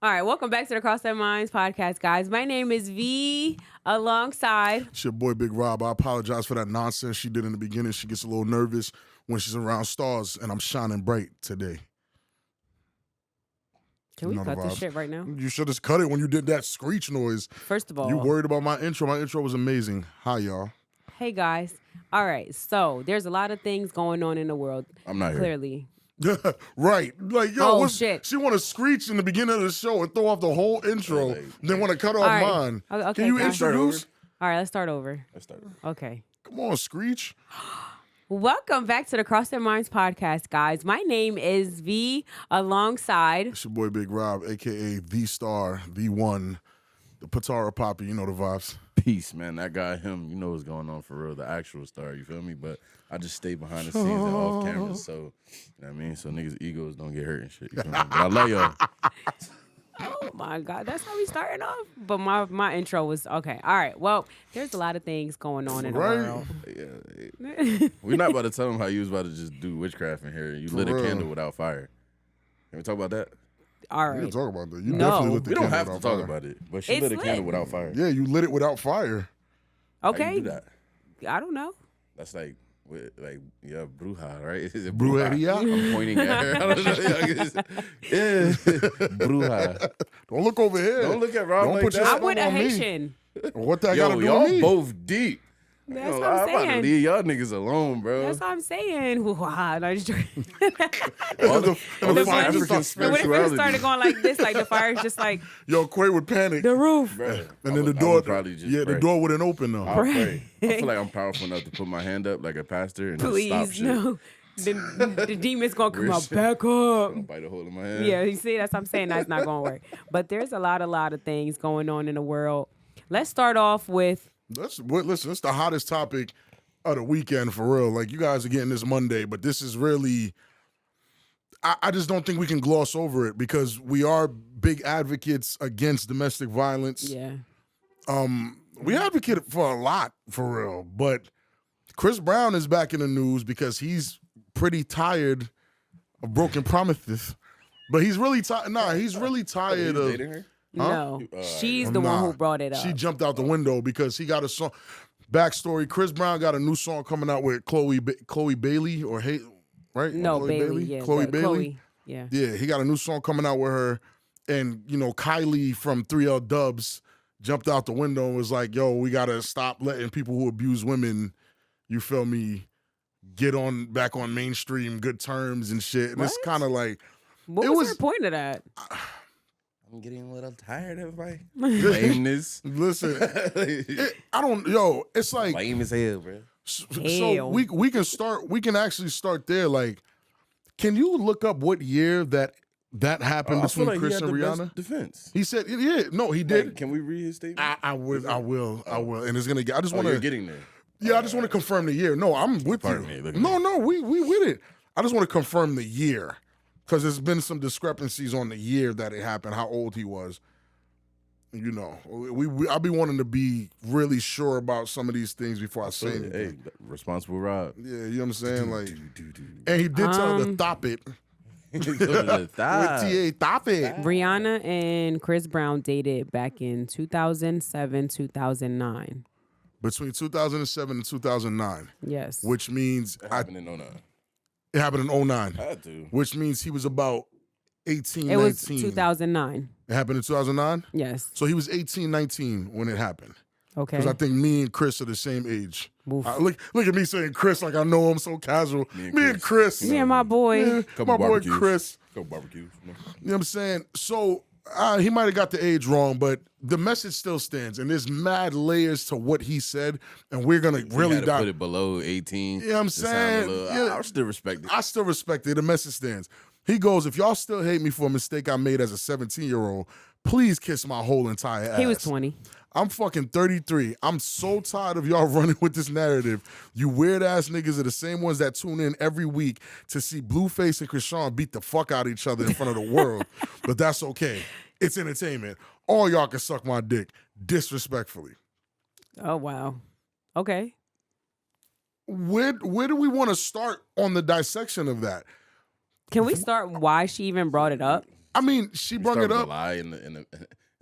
All right, welcome back to the Cross Their Minds podcast, guys. My name is V alongside. It's your boy, Big Rob. I apologize for that nonsense she did in the beginning. She gets a little nervous when she's around stars, and I'm shining bright today. Can we cut this shit right now? You should have cut it when you did that screech noise. First of all. You worried about my intro. My intro was amazing. Hi, y'all. Hey, guys. All right, so there's a lot of things going on in the world. I'm not here. Clearly. Right. Like, yo, shit. She want to screech in the beginning of the show and throw off the whole intro, then want to cut off mine. Okay, Can you introduce? All right, let's start over. Okay. Come on, screech. Welcome back to the Cross Their Minds podcast, guys. My name is V alongside. It's your boy, Big Rob, a.k.a. The Star, The One, the Patara Poppy. You know the vibes. Peace, man. That guy, him, you know what's going on for real. The actual star, you feel me? But I just stay behind the scenes and off camera, so, you know what I mean? So niggas' egos don't get hurt and shit. You feel me? But I love y'all. Oh, my God. That's how we starting off? But my intro was, okay. All right. Well, there's a lot of things going on in the world. Yeah, we're not about to tell them how you was about to just do witchcraft in here. You lit a candle without fire. Can we talk about that? All right. We can talk about that. You No. definitely lit the We don't candle have to without talk fire. about it, but she It's lit a lit. candle without fire. Yeah, you lit it without fire. How Okay. you do that? I don't know. That's like bruja, right? Is it Brujeria? I'm pointing at her. I don't know. Yeah, bruja. Don't look over here. Don't look at Rob Don't like put your that. I'm with a on me. Haitian. What that got to Yo, do y'all with me? both deep. That's Yo, what I'm I'm about to saying. leave y'all niggas alone, bro. That's what I'm saying. Wow, no, just joking. All the The fire one- just But what on if it spirituality. started going like this? Like the fire's just like Yo, Quay would panic. the roof. Bruh, And I then would- the I door, would probably just the pray. door wouldn't open though. I'll pray. I feel like I'm powerful enough to put my hand up like a pastor and just stop Please, shit. no. The demon's gonna come Real out shit. back I'll up. bite a hole in my hand. Yeah, you see, that's what I'm saying. That's not gonna work. But there's a lot of things going on in the world. Let's start off with Listen, it's the hottest topic of the weekend for real. Like, you guys are getting this Monday, but this is really, I just don't think we can gloss over it because we are big advocates against domestic violence. yeah. We advocate for a lot for real, but Chris Brown is back in the news because he's pretty tired of broken promises. But he's really tired. Nah, he's really You tired was of. dating her? No, she's the one Nah, who brought it up. She jumped out the window because he got a song. Backstory: Chris Brown got a new song coming out with Chloe Bailey or right? no, Chloe Bailey. Yeah, Chloe the- Bailey. Chloe. Yeah. Yeah, he got a new song coming out with her, and Kylie from 3L Dubs jumped out the window and was like, "Yo, we gotta stop letting people who abuse women, you feel me, get back on mainstream good terms and shit." And it's What? kind of like What It was was- her point of that? I'm getting a little tired of my lameness. listen, it's like Lame as hell, bro. so Hell. we can actually start there. Like, can you look up what year that happened I feel between like Chris he had and the Rihanna? best defense. He said, yeah, no, he did. Like, can we read his statement? I will, and it's gonna get. I just want You're to. getting there. Yeah, I just want to confirm the year. No, I'm with Pardon you. me, look at No, we with it. I just want to confirm the year because there's been some discrepancies on the year that it happened, how old he was. I be wanting to be really sure about some of these things before I say anything. Hey, responsible Rob. Yeah, you know what I'm saying? Like, and he did tell her to stop it. With T.A. Stop it. Rihanna and Chris Brown dated back in 2007, 2009. Between 2007 and 2009, Yes. which means It happened in 09. it happened in 09, Had to. which means he was about 18, It 19. was 2009. It happened in 2009? Yes. So he was 18, 19 when it happened. Okay. Because I think me and Chris are the same age. Oof. Look at me saying Chris like I know him so casual. Me and Chris. Me and my boy. Yeah, Couple my boy barbecues. Chris. Couple barbecues. You know what I'm saying? So he might have got the age wrong, but the message still stands. And there's mad layers to what he said. And we're going to really Had to dive. put it below 18. You know what I'm to sound a saying? little- Yeah. I still respect it. I still respect it. The message stands. He goes, if y'all still hate me for a mistake I made as a 17-year-old, please kiss my whole entire ass. He was 20. I'm fucking 33. I'm so tired of y'all running with this narrative. You weird ass niggas are the same ones that tune in every week to see BlueFace and Krishan beat the fuck out of each other in front of the world. But that's okay. It's entertainment. All y'all can suck my dick disrespectfully. Oh, wow. Okay. Where do we want to start on the dissection of that? Can we start why she even brought it up? I mean, she He brought it started to up. lie in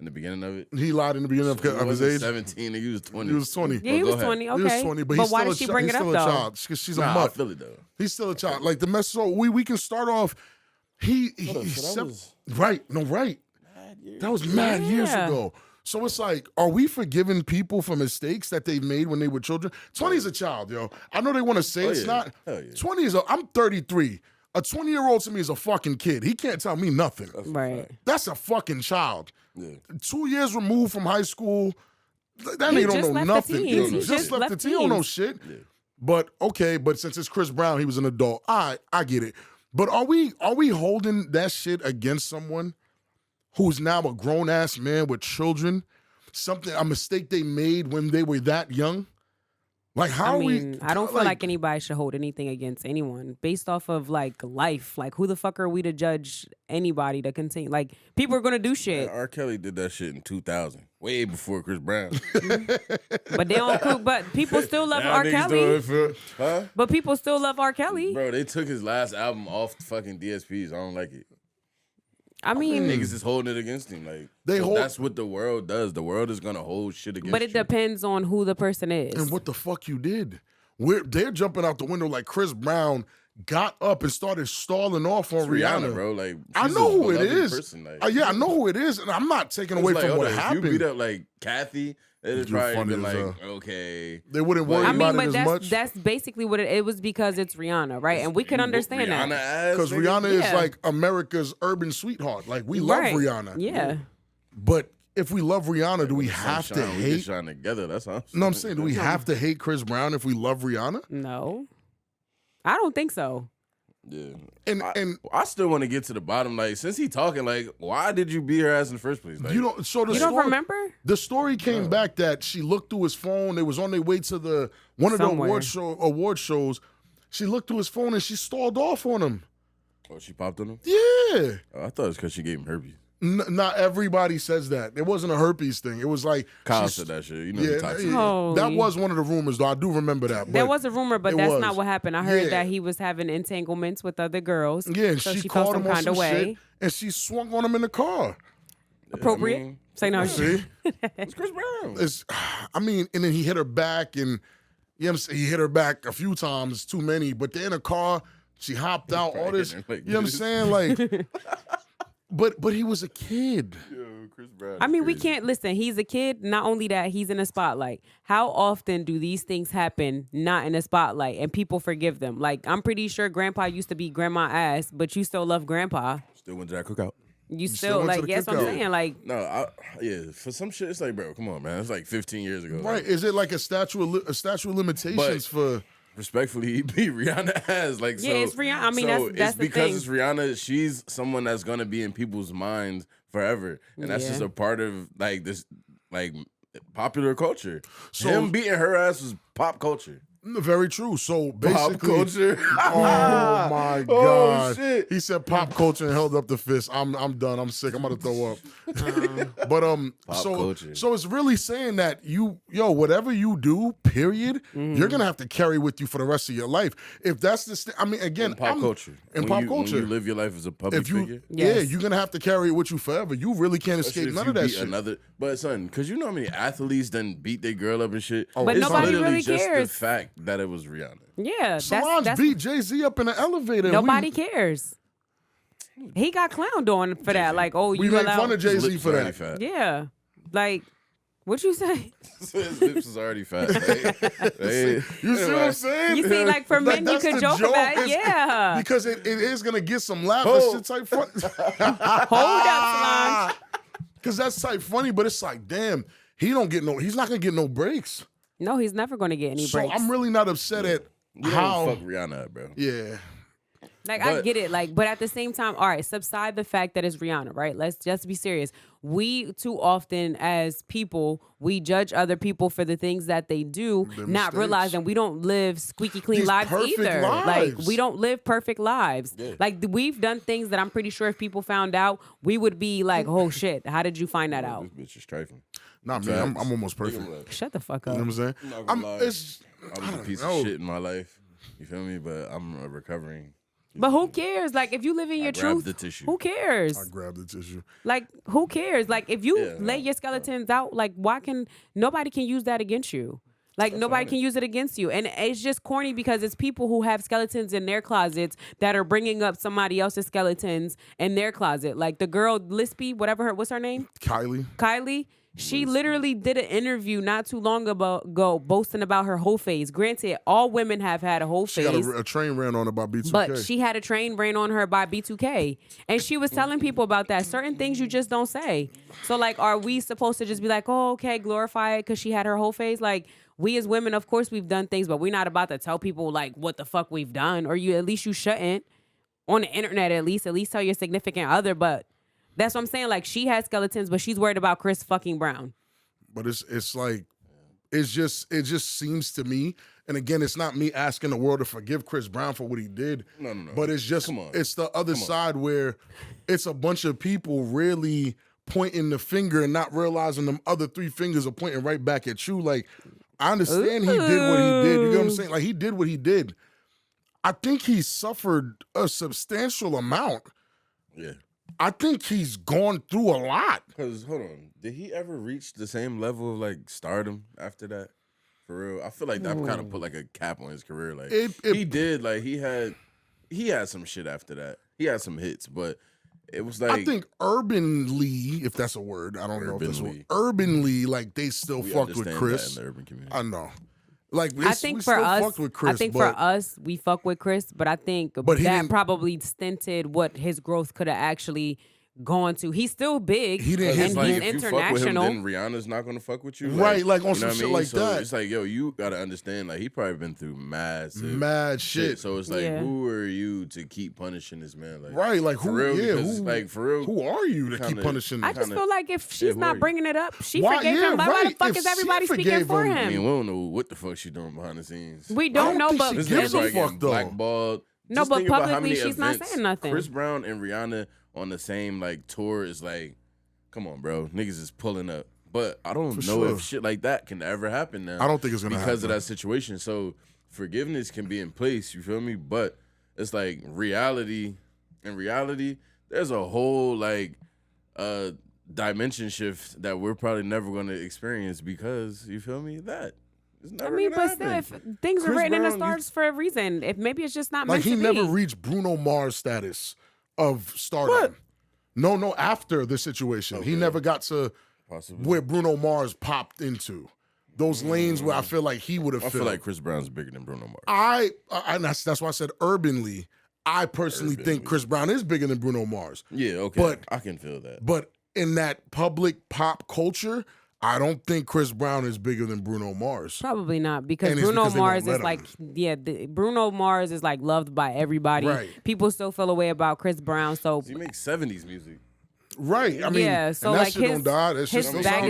the beginning of it. He lied in the beginning He of his wasn't age. 17 and he was 20. He was 20. Yeah, he Go was ahead. 20. Okay. He was 20, but he's why still did she bring he's it up still though? a child because she's a Nah, I mutt. feel it though. He's still a child. Like the mess. So we can start off. He So that was right. No, right. mad years. That was mad years Yeah. ago. So it's like, are we forgiving people for mistakes that they made when they were children? 20 is a child, yo. I know they want to say it's yeah. not. Hell yeah. 20 is I'm 33. A 20-year-old to me is a fucking kid. He can't tell me nothing. Right. That's a fucking child. Yeah. 2 years removed from high school. That He nigga don't just know left the nothing. teens. He He just left the team. He don't know teens. shit. But okay, but since it's Chris Brown, he was an adult. I get it. But are we holding that shit against someone who's now a grown ass man with children? A mistake they made when they were that young? Like how I we? mean, I don't feel like anybody should hold anything against anyone based off of like life. Like, who the fuck are we to judge anybody to continue? Like, people are gonna do shit, R. Kelly did that shit in 2000, way before Chris Brown. but they don't. But people still love Now R. niggas Kelly. doing it huh? But people still love R. Kelly. Bro, they took his last album off fucking DSPs. I don't like it. I mean, Niggas is holding it against him. Like They hold- that's what the world does. The world is gonna hold shit against but it you. depends on who the person is. And what the fuck you did? They're jumping out the window like Chris Brown got up and started stalling off on It's Rihanna, bro. Like I she's know a who it beloved is. Person, like, Yeah, I know who it is, and I'm not taking it's away like, from hold what on, if happened. you beat up like Kathy, it'd You're probably funny been as like, hell. okay. They wouldn't But- worry I mean, about but it as much. that's basically what it was because it's Rihanna, right? And we can understand Rihanna that. Because ass, Rihanna Yeah. is like America's urban sweetheart. Like we love Right. Rihanna. Yeah. But if we love Rihanna, do we have to Sunshine, we can hate? shine together. That's all. No, I'm saying, do we have to hate Chris Brown if we love Rihanna? No, I don't think so. Yeah. And I still want to get to the bottom. Like, since he talking, like, why did you beat her ass in the first place? Like, you don't. So the You story, don't remember? The story came back that she looked through his phone. They was on their way to one of Somewhere. the award shows. She looked through his phone and she stalled off on him. Oh, she popped on him. Yeah. Oh, I thought it was because she gave him herpes. Not everybody says that. It wasn't a herpes thing. It was like Kyle she- said that shit. You know, Yeah, he toxic. yeah. Holy. That was one of the rumors, though. I do remember that. There but- was a rumor, but it that's was. not what happened. I heard Yeah. that he was having entanglements with other girls. Yeah, and so she she called felt him some on kind some of way. shit, and she swung on him in the car. Appropriate? I mean, Say no. See, it's Chris Brown. I mean, and then he hit her back, and you know what I'm saying? He hit her back a few times, too many. But they're in a car. She hopped out. All this, Hitting her like you know what I'm this. saying? Like, but he was a kid. Yo, Chris Brown. I mean, we crazy. can't listen. He's a kid. Not only that, he's in a spotlight. How often do these things happen not in a spotlight and people forgive them? Like, I'm pretty sure grandpa used to beat grandma ass, but you still love grandpa. Still went to that cookout. You still still, went to like, the yes, what I'm cookout. saying. Like, No, yeah. For some shit, it's like, bro, come on, man. It's like 15 years ago. Right? Is it like a statute of limitations for? Respectfully, he beat Rihanna ass. Like, Yeah, so, it's Rihanna. I mean, so that's it's the because thing. it's Rihanna. She's someone that's gonna be in people's minds forever, and that's Yeah. just a part of like this, like popular culture. So- Him beating her ass was pop culture. Very true. So Pop basically, culture. oh my Oh, god! shit. He said pop culture and held up the fist. I'm done. I'm sick. I'm about to throw up. But so culture. so it's really saying that whatever you do, period, you're gonna have to carry with you for the rest of your life. If that's the, I mean, again, In pop culture. In When pop you, culture, when you live your life as a public if you, figure. yeah, Yes. you're gonna have to carry it with you forever. You really can't Especially escape if none you of that beat shit. Another, but son, because you know how many athletes then beat their girl up and shit. But It's nobody literally really just cares. the fact that it was Rihanna. yeah, Solange that's beat Jay-Z up in the elevator. nobody cares. He got clowned on for that. Like, oh, We you made allowed. fun of Jay-Z Lips for already that. fat. Yeah, like, what you say? His lips is already fat. You see what I'm saying? You see, like, for men, you that's could the joke about it. It's- Yeah. Because it is gonna get some laughs. Oh. That shit type fun. Hold up, Solange. Because that's type funny, but it's like, damn, he's not gonna get no breaks. No, he's never going to get any So breaks. I'm really not upset at You how. don't fuck Rihanna up, bro. Yeah. Like, I But- get it. Like, but at the same time, all right, subside the fact that it's Rihanna, right? Let's just be serious. We too often, as people, we judge other people for the things that they do, Their not mistakes. realizing we don't live squeaky clean These lives perfect either. Like, lives. we don't live perfect lives. Like, we've done things that I'm pretty sure if people found out, we would be like, oh shit, how did you find that out? This bitch is trifling. Not me. I'm almost perfect. You know Shut the fuck what up. I'm saying? not gonna lie. It's. I was a piece know. of shit in my life. You feel me? But I'm recovering But who cares? Like, if you live in your truth, the tissue. who cares? I grabbed the tissue. Like, who cares? Like, if you lay your skeletons out, like, nobody can use that against you. Like, nobody can use it against you. And it's just corny because it's people who have skeletons in their closets that are bringing up somebody else's skeletons in their closet. Like the girl, Lispy, what's her name? Kylie. She literally did an interview not too long ago boasting about her whole phase. Granted, all women have had a whole phase. She got a train ran on her by B2K. But she had a train ran on her by B2K. And she was telling people about that. Certain things you just don't say. So, like, are we supposed to just be like, oh, okay, glorify it because she had her whole phase? Like, we as women, of course, we've done things, but we're not about to tell people, like, what the fuck we've done. Or at least you shouldn't. On the internet, at least tell your significant other. But that's what I'm saying. Like, she has skeletons, but she's worried about Chris fucking Brown. But it's like, it just seems to me, and again, it's not me asking the world to forgive Chris Brown for what he did. No. But it's just, it's the other side where it's a bunch of people really pointing the finger and not realizing them other three fingers are pointing right back at you. Like, I understand he did what he did. You get what I'm saying? Like, he did what he did. I think he suffered a substantial amount. Yeah. I think he's gone through a lot. Because, hold on, did he ever reach the same level of, like, stardom after that? For real? I feel like that kind of put, like, a cap on his career. Like, he did, like, he had some shit after that. He had some hits, but it was like... I think urbanly, if that's a word, I don't know if that's a word. Urbanly, like, they still fucked with Chris. That in the urban community. I know. Like, I think for us, for us, we fuck with Chris, but I think that probably stinted what his growth could have actually gone to. He's still big. He didn't. And like, he's if international. You fuck with him, then Rihanna's not gonna fuck with you, right? Like on you some shit like so that. It's like, yo, you gotta understand. Like, he probably been through mad shit. So it's like, who are you to keep punishing this man? Like, right? Like, who? Like, for real, who are you to keep punishing? I just feel like if she's not bringing it up, she forgave him. Why the fuck is everybody speaking for him? I mean, we don't know what the fuck she doing behind the scenes. We don't know, but this gives a fuck though. Blackballed. No, but publicly she's not saying nothing. Chris Brown and Rihanna on the same like tour is like, come on, bro, niggas is pulling up. But I don't know if shit like that can ever happen now. I don't think it's gonna happen because of that situation. So forgiveness can be in place. You feel me? But it's like reality. In reality, there's a whole like dimension shift that we're probably never gonna experience because you feel me that. I mean, but still, if things are written in the stars for a reason, if maybe it's just not meant to be. Like, he never reached Bruno Mars status of stardom. What? No, after the situation. He never got to where Bruno Mars popped into. Those lanes where I feel like he would have I feel like Chris Brown's bigger than Bruno Mars. And that's why I said urbanly, I personally think Chris Brown is bigger than Bruno Mars. Yeah, okay. But I can feel that. But in that public pop culture, I don't think Chris Brown is bigger than Bruno Mars. Probably not, because Bruno Mars is like, Bruno Mars is like loved by everybody. Right. People still feel a way about Chris Brown. So he makes 70s music. Right. I mean, so and like his bag is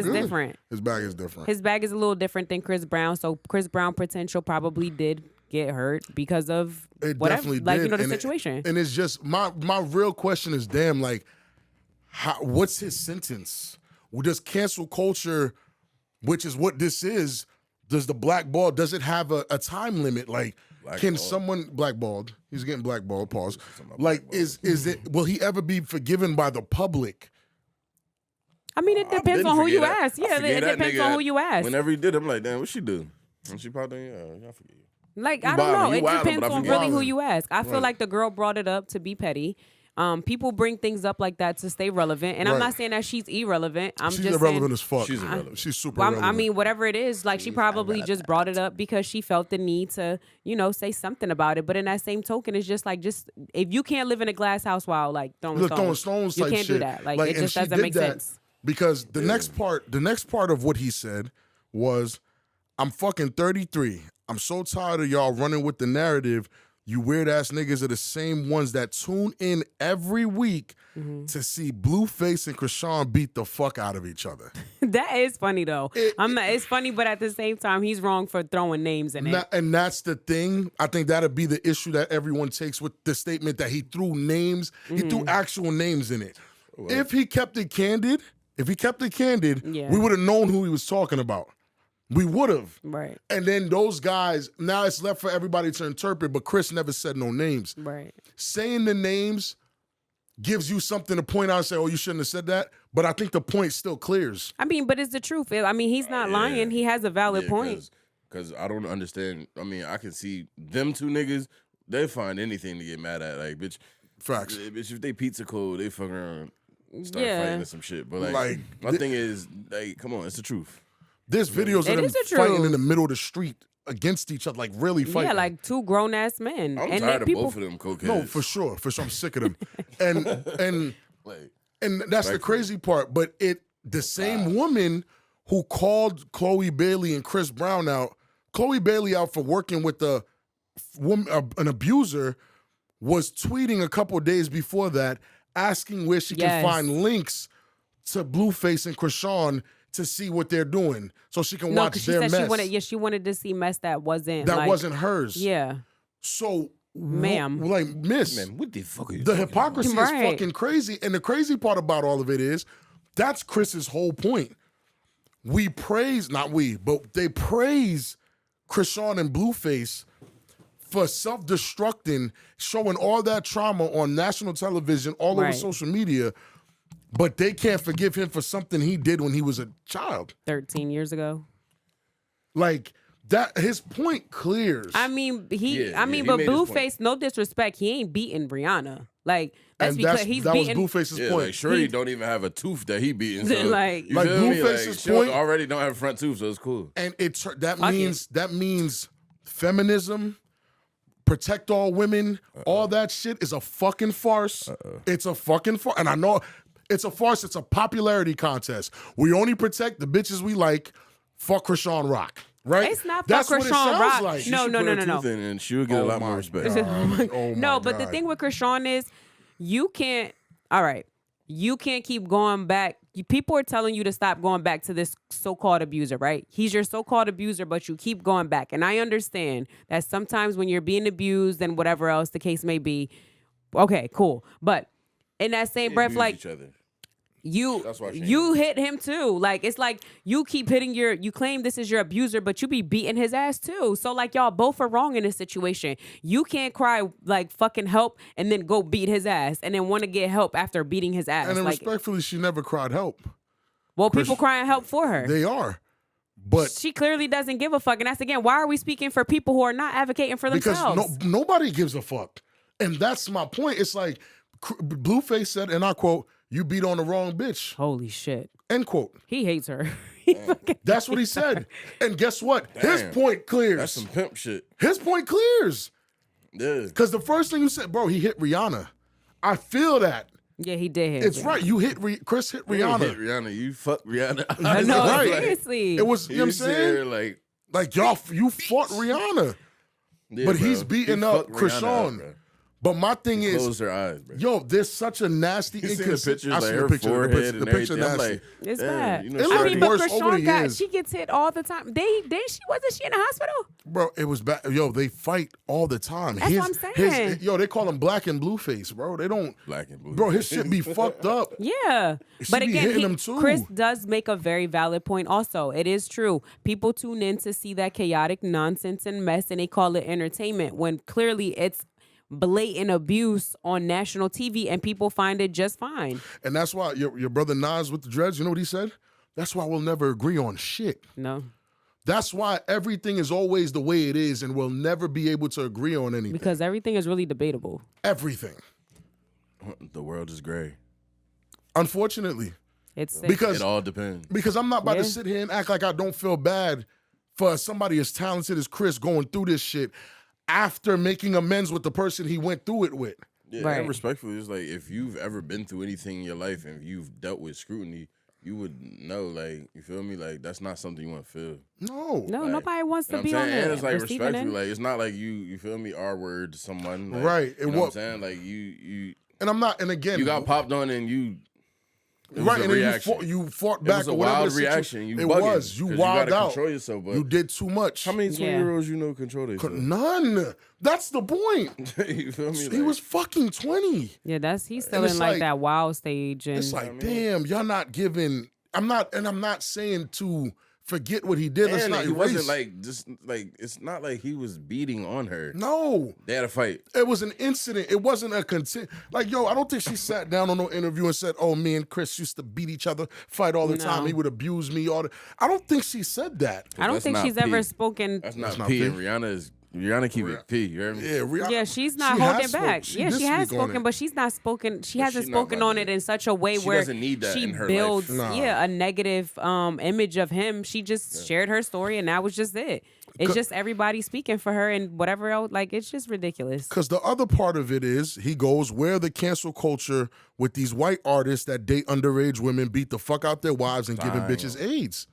different. His bag is different. His bag is a little different than Chris Brown. So Chris Brown potential probably did get hurt because of whatever, like, you know, the situation. And it's just my real question is, damn, like, what's his sentence? Does cancel culture, which is what this is, does the blackball, does it have a time limit? Like, can someone blackballed? He's getting blackballed. Pause. Like, is it? Will he ever be forgiven by the public? I mean, it depends on who you ask. Yeah, it depends on who you ask. Whenever he did, I'm like, damn, what she do? And she probably, I forget you. Like, I don't know. It depends on really who you ask. I feel like the girl brought it up to be petty. People bring things up like that to stay relevant, and I'm not saying that she's irrelevant. She's irrelevant as fuck. She's irrelevant. She's super irrelevant. I mean, whatever it is, like, she probably just brought it up because she felt the need to, you know, say something about it. But in that same token, it's just like, if you can't live in a glass house while like throwing stones, you can't do that. Like, it just doesn't make sense. Because the next part of what he said was, "I'm fucking 33. I'm so tired of y'all running with the narrative. You weird ass niggas are the same ones that tune in every week to see BlueFace and Krishan beat the fuck out of each other." That is funny though. It's funny, but at the same time, he's wrong for throwing names in it. And that's the thing. I think that'll be the issue that everyone takes with the statement that he threw names. He threw actual names in it. If he kept it candid, we would have known who he was talking about. We would have. Right. And then those guys, now it's left for everybody to interpret, but Chris never said no names. Right. Saying the names gives you something to point out and say, oh, you shouldn't have said that. But I think the point still clears. I mean, but it's the truth. I mean, he's not lying. He has a valid point. Because I don't understand. I mean, I can see them two niggas, they find anything to get mad at. Like, bitch. Facts. Bitch, if they pizza code, they fucking around, start fighting or some shit. But like my thing is, like, come on, it's the truth. There's videos of them fighting in the middle of the street against each other, like really fighting. Yeah, like two grown ass men. I'm tired of both of them cokeheads. No, for sure. I'm sick of them. and that's the crazy part. But the same woman who called Chloe Bailey and Chris Brown out, Chloe Bailey out for working with an abuser, was tweeting a couple days before that, asking where she can find links to BlueFace and Krishan to see what they're doing, so she can watch their mess. She wanted to see mess that wasn't hers. Yeah. So, ma'am, miss, what the fuck are you? The hypocrisy is fucking crazy, and the crazy part about all of it is that's Chris's whole point. They praise Krishan and BlueFace for self-destructing, showing all that trauma on national television, all over social media, but they can't forgive him for something he did when he was a child. 13 years ago. Like, that, his point clears. I mean, but BlueFace, no disrespect, he ain't beating Rihanna. Like, that was BlueFace's point. Like, Shorty don't even have a tooth that he beating. So, like BlueFace's point already don't have a front tooth, so it's cool. And that means feminism, protect all women, all that shit is a fucking farce. It's a fucking farce. And I know it's a farce. It's a popularity contest. We only protect the bitches we like. Fuck Krishan Rock. Right? It's not That's for Krishan Rock. Like. No. And she'll get a lot more respect. But the thing with Krishan is you can't keep going back. People are telling you to stop going back to this so-called abuser, right? He's your so-called abuser, but you keep going back. And I understand that sometimes when you're being abused and whatever else the case may be, okay, cool. But in that same breath, like, each other. You hit him too. Like, it's like you keep hitting you claim this is your abuser, but you be beating his ass too. So like, y'all both are wrong in this situation. You can't cry like fucking help and then go beat his ass and then want to get help after beating his ass. And then respectfully, she never cried help. Well, people crying help for her. They are. But she clearly doesn't give a fuck. And that's again, why are we speaking for people who are not advocating for themselves? Because nobody gives a fuck. And that's my point. It's like BlueFace said, and I quote, "You beat on the wrong bitch." Holy shit. End quote. He hates her. That's what he said. And guess what? His point clears. That's some pimp shit. His point clears. Yeah. Because the first thing you said, bro, he hit Rihanna. I feel that. Yeah, he did hit It's Rihanna. Right. You hit Chris hit Rihanna. You hit Rihanna. You fuck Rihanna. I know, right. Seriously. It was, you know what I'm saying? Like y'all, you fought Rihanna. Yeah, but bro. he's beating up Krishan. But my thing is, close her eyes, bro. Yo, there's such a nasty inconsistency. I see the picture, forehead the picture nasty. Like, it's bad. You know, I mean, but Krishan she gets hit all the time. Wasn't she in the hospital? Bro, it was bad. Yo, they fight all the time. That's what I'm saying. They call him Black and Blueface, bro. They don't. Black and Blue. Bro, his shit be fucked up. Yeah. But again, Chris does make a very valid point also. It is true. People tune in to see that chaotic nonsense and mess, and they call it entertainment when clearly it's blatant abuse on national TV and people find it just fine. And that's why your brother Nas with the dreads, you know what he said? That's why we'll never agree on shit. No. That's why everything is always the way it is and we'll never be able to agree on anything. Because everything is really debatable. Everything. The world is gray. Unfortunately. It's sick. Because it all depends. Because I'm not about to sit here and act like I don't feel bad for somebody as talented as Chris going through this shit after making amends with the person he went through it with. Yeah, right. And respectfully, it's like if you've ever been through anything in your life and you've dealt with scrutiny, you would know, like, you feel me? Like, that's not something you want to feel. No. No, like, nobody wants to be on and it's like receiving respectfully, end. like, it's not like you feel me, R-word to someone. Like, right. You know what I'm saying? Like, you and I'm not, and again. You got popped on and you. Right, and then you fought back. It was a wild reaction. You wild out. Control yourself, but you did too much. How many 20-year-olds you know control themselves? None. That's the point. You feel me? He was fucking 20. Yeah, he's still in like that wild stage. And it's like, damn, y'all not giving. I'm not saying to forget what he did. Let's And not he erase. wasn't like just like it's not like he was beating on her. No. They had a fight. It was an incident. It wasn't a like, yo, I don't think she sat down on no interview and said, oh, me and Chris used to beat each other, fight all the time. He would abuse me. I don't think she said that. I don't think she's ever spoken. That's not P. And Rihanna keep it P. You heard me? Yeah, she's not holding back. She has spoken, but she's not spoken. She hasn't spoken on it in such a way where doesn't need that she in her builds, life. a negative image of him. She just shared her story, and that was just it. It's just everybody speaking for her and whatever else. Like, it's just ridiculous. Because the other part of it is, he goes, where the cancel culture with these white artists that date underage women, beat the fuck out their wives, and giving bitches AIDS.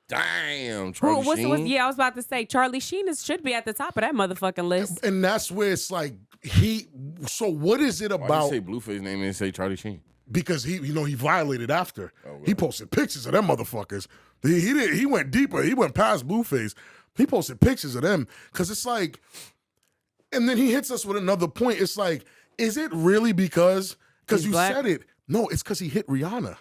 Damn, Charlie Sheen. Yeah, I was about to say Charlie Sheen should be at the top of that motherfucking list. And that's where it's like, so what is it about? Why did you say Blueface name and say Charlie Sheen? Because he violated after. He posted pictures of them motherfuckers. He went deeper. He went past Blueface. He posted pictures of them. Because it's like, and then he hits us with another point. It's like, is it really because you black? said it? No, it's because he hit Rihanna.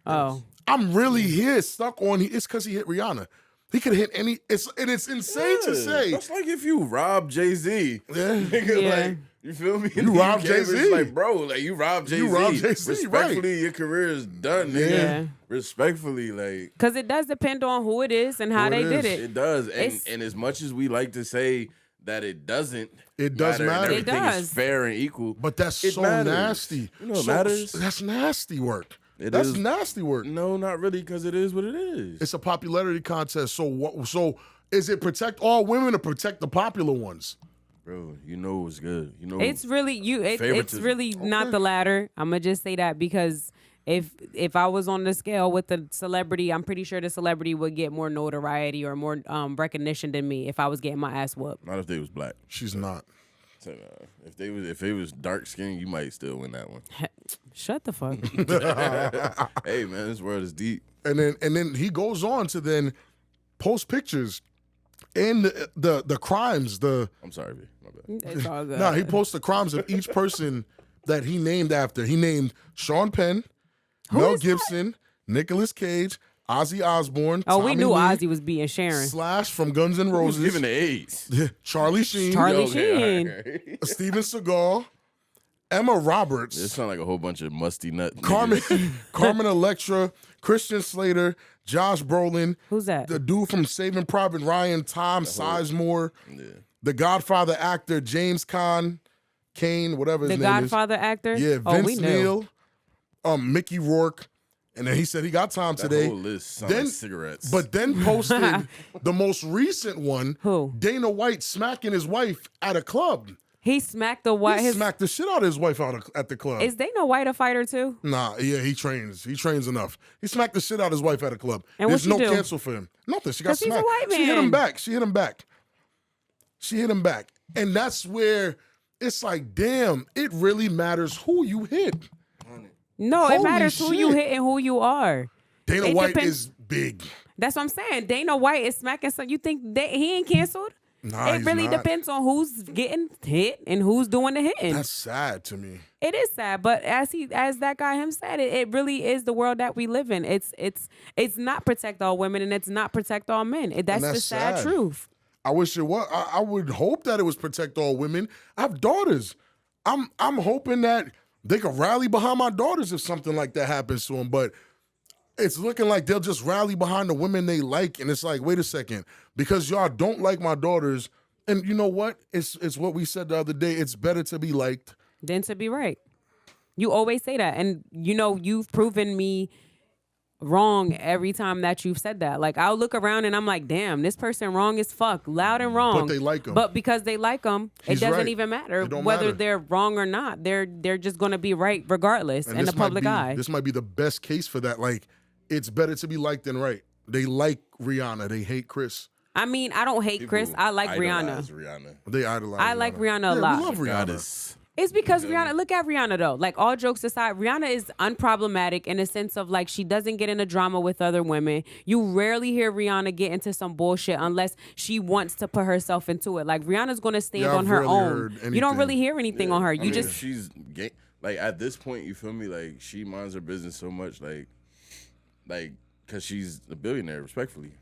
Oh. I'm really here stuck on, it's because he hit Rihanna. He could hit any, it's insane to say. That's like if you rob Jay-Z. Like, you feel me? You rob Jay-Z. It's like, bro, like you rob Jay-Z. You rob Jay-Z, respectfully, your career is done, nigga. Yeah. Respectfully, like. Because it does depend on who it is and how they did it. It does. And as much as we like to say that it doesn't, it does matter. And everything is fair and equal. But that's so matters. nasty. You know, it matters. That's nasty work. That's nasty work. No, not really, because it is what it is. It's a popularity contest. So is it protect all women or protect the popular ones? Bro, you know what's good. You know it's really it's really not the latter. I'm gonna just say that because if I was on the scale with the celebrity, I'm pretty sure the celebrity would get more notoriety or more recognition than me if I was getting my ass whooped. Not if they was black. She's not. So, if they was dark skinned, you might still win that one. Shut the fuck. Hey man, this world is deep. And then he goes on to then post pictures and the crimes. I'm sorry, B. My bad. It's all good. No, he posts the crimes of each person that he named after. He named Sean Penn, Mel Gibson, Nicolas Cage, Ozzy Osbourne. Oh, we Tommy knew Lee, Ozzy was beating Sharon. Slash from Guns N' Roses. Giving the AIDS. Charlie Sheen. Sheen. Steven Seagal. Emma Roberts. It sounds like a whole bunch of musty nut. Carmen Electra. Christian Slater. Josh Brolin. Who's that? The dude from Saving Private Ryan. Tom Sizemore. Yeah. The Godfather actor James Kane, whatever his name is. The Godfather actor? Yeah, Vince Neil. Mickey Rourke. And then he said he got time today. That whole list sounds like cigarettes. But then posted the most recent one. Who? Dana White smacking his wife at a club. He smacked the white. He smacked the shit out of his wife at the club. Is Dana White a fighter too? Nah, yeah, he trains. He trains enough. He smacked the shit out of his wife at a club. And there's what'd no she do? cancel for him. Nothing. She got 'Cause he's a smacked. white She hit man. him back. She hit him back. And that's where it's like, damn, it really matters who you hit. No, Holy it matters who you shit. hit and who you are. Dana It White depends- is big. That's what I'm saying. Dana White is smacking some. You think he ain't canceled? Nah, it he's really not. depends on who's getting hit and who's doing the hitting. That's sad to me. It is sad, but as that guy him said, it really is the world that we live in. It's not protect all women and it's not protect all men. That's the sad truth. I wish it was. I would hope that it was protect all women. I have daughters. I'm hoping that they could rally behind my daughters if something like that happens to them. But it's looking like they'll just rally behind the women they like, and it's like, wait a second, because y'all don't like my daughters. And you know what? It's what we said the other day. It's better to be liked Than to be right. You always say that, and you've proven me wrong every time that you've said that. Like, I'll look around and I'm like, damn, this person wrong as fuck, loud and wrong. But they like him. But because they like him, it doesn't right. even matter It don't whether matter. they're wrong or not. They're just gonna be right regardless in the public eye. This might be the best case for that. Like, it's better to be liked than right. They like Rihanna. They hate Chris. I mean, I don't hate Chris. I like idolize Rihanna. They idolize I like Rihanna a lot. We love Rihanna. Goddess. It's because Rihanna, look at Rihanna though. Like, all jokes aside, Rihanna is unproblematic in a sense of like she doesn't get into drama with other women. You rarely hear Rihanna get into some bullshit unless she wants to put herself into it. Like, Rihanna's gonna stand on I've her rarely own. heard You don't anything. really hear anything on her. I You mean, just she's gay. Like, at this point, you feel me? Like, she minds her business so much, like, because she's a billionaire, respectfully.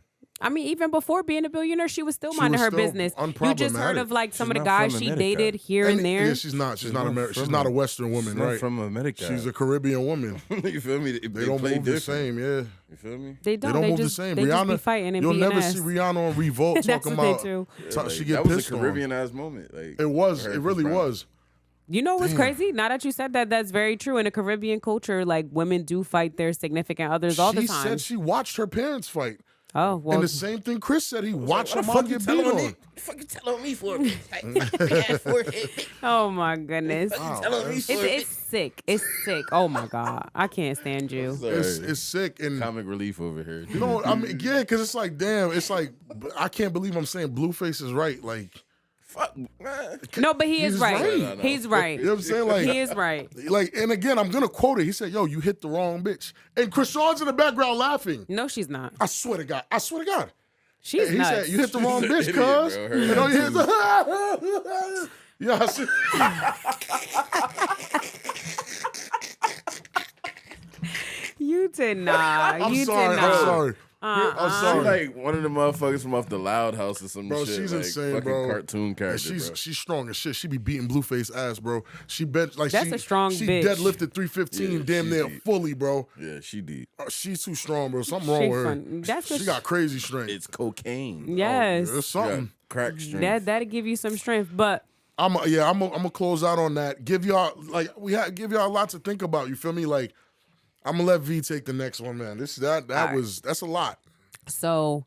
I mean, even before being a billionaire, she was still She minding was her still business. You just heard of like some of the not guys from she America. dated here and there. Yeah, she's not. She's not American. She's not a Western woman, She's not right? from America. She's a Caribbean woman. You feel me? They don't play move the different. same. Yeah. You feel me? They They don't. don't They move just, the same. They Rihanna, just be fighting and you'll being never ass. see Rihanna on Revolt That's talking what they about. do. Like, She get that was a pissed on. Caribbean ass moment. Like It was. her It and really Chris Brown. was. You know what's Damn. crazy? Now that you said that, that's very true. In a Caribbean culture, like women do fight their significant others all the She time. said she watched her parents fight. Oh well. And the same thing Chris said. He watched her What the mom fuck you get beat telling on. me? What the fuck you telling me for? Big ass forehead. Oh my goodness. Telling me for? It's sick. It's sick. Oh my God. I can't stand you. It's sick. And Comic relief over here. you know, I mean, yeah, because it's like, damn, it's like, I can't believe I'm saying BlueFace is right. Like, Fuck, man. No, but he is He's right. right. He's right. you know what I'm saying? Like, He is right. like, and again, I'm gonna quote it. He said, "Yo, you hit the wrong bitch." And Krishan's in the background laughing. No, she's not. I swear to God. I swear to God. She's He nuts. said, "You hit the wrong She's an bitch, idiot, cuz." bro. Her You know, you hear the- yeah. You did not. I'm You sorry. did I'm not. sorry. I'm She's sorry. like one of the motherfuckers from off the Loud House or some Bro, shit. she's like, insane, fucking bro. cartoon And character, bro. she's strong as shit. She be beating BlueFace ass, bro. She bent like That's a strong she bitch. deadlifted 315 Yeah, damn she's near deep. fully, bro. Yeah, she did. She's too strong, bro. Something wrong She with her. fun. That's She what got crazy strength. It's cocaine. Yes. It's She got something. crack strength. That'll give you some strength. But I'm gonna close out on that. Give y'all give y'all a lot to think about. You feel me? Like I'm gonna let V take the next one, man. That's a lot. so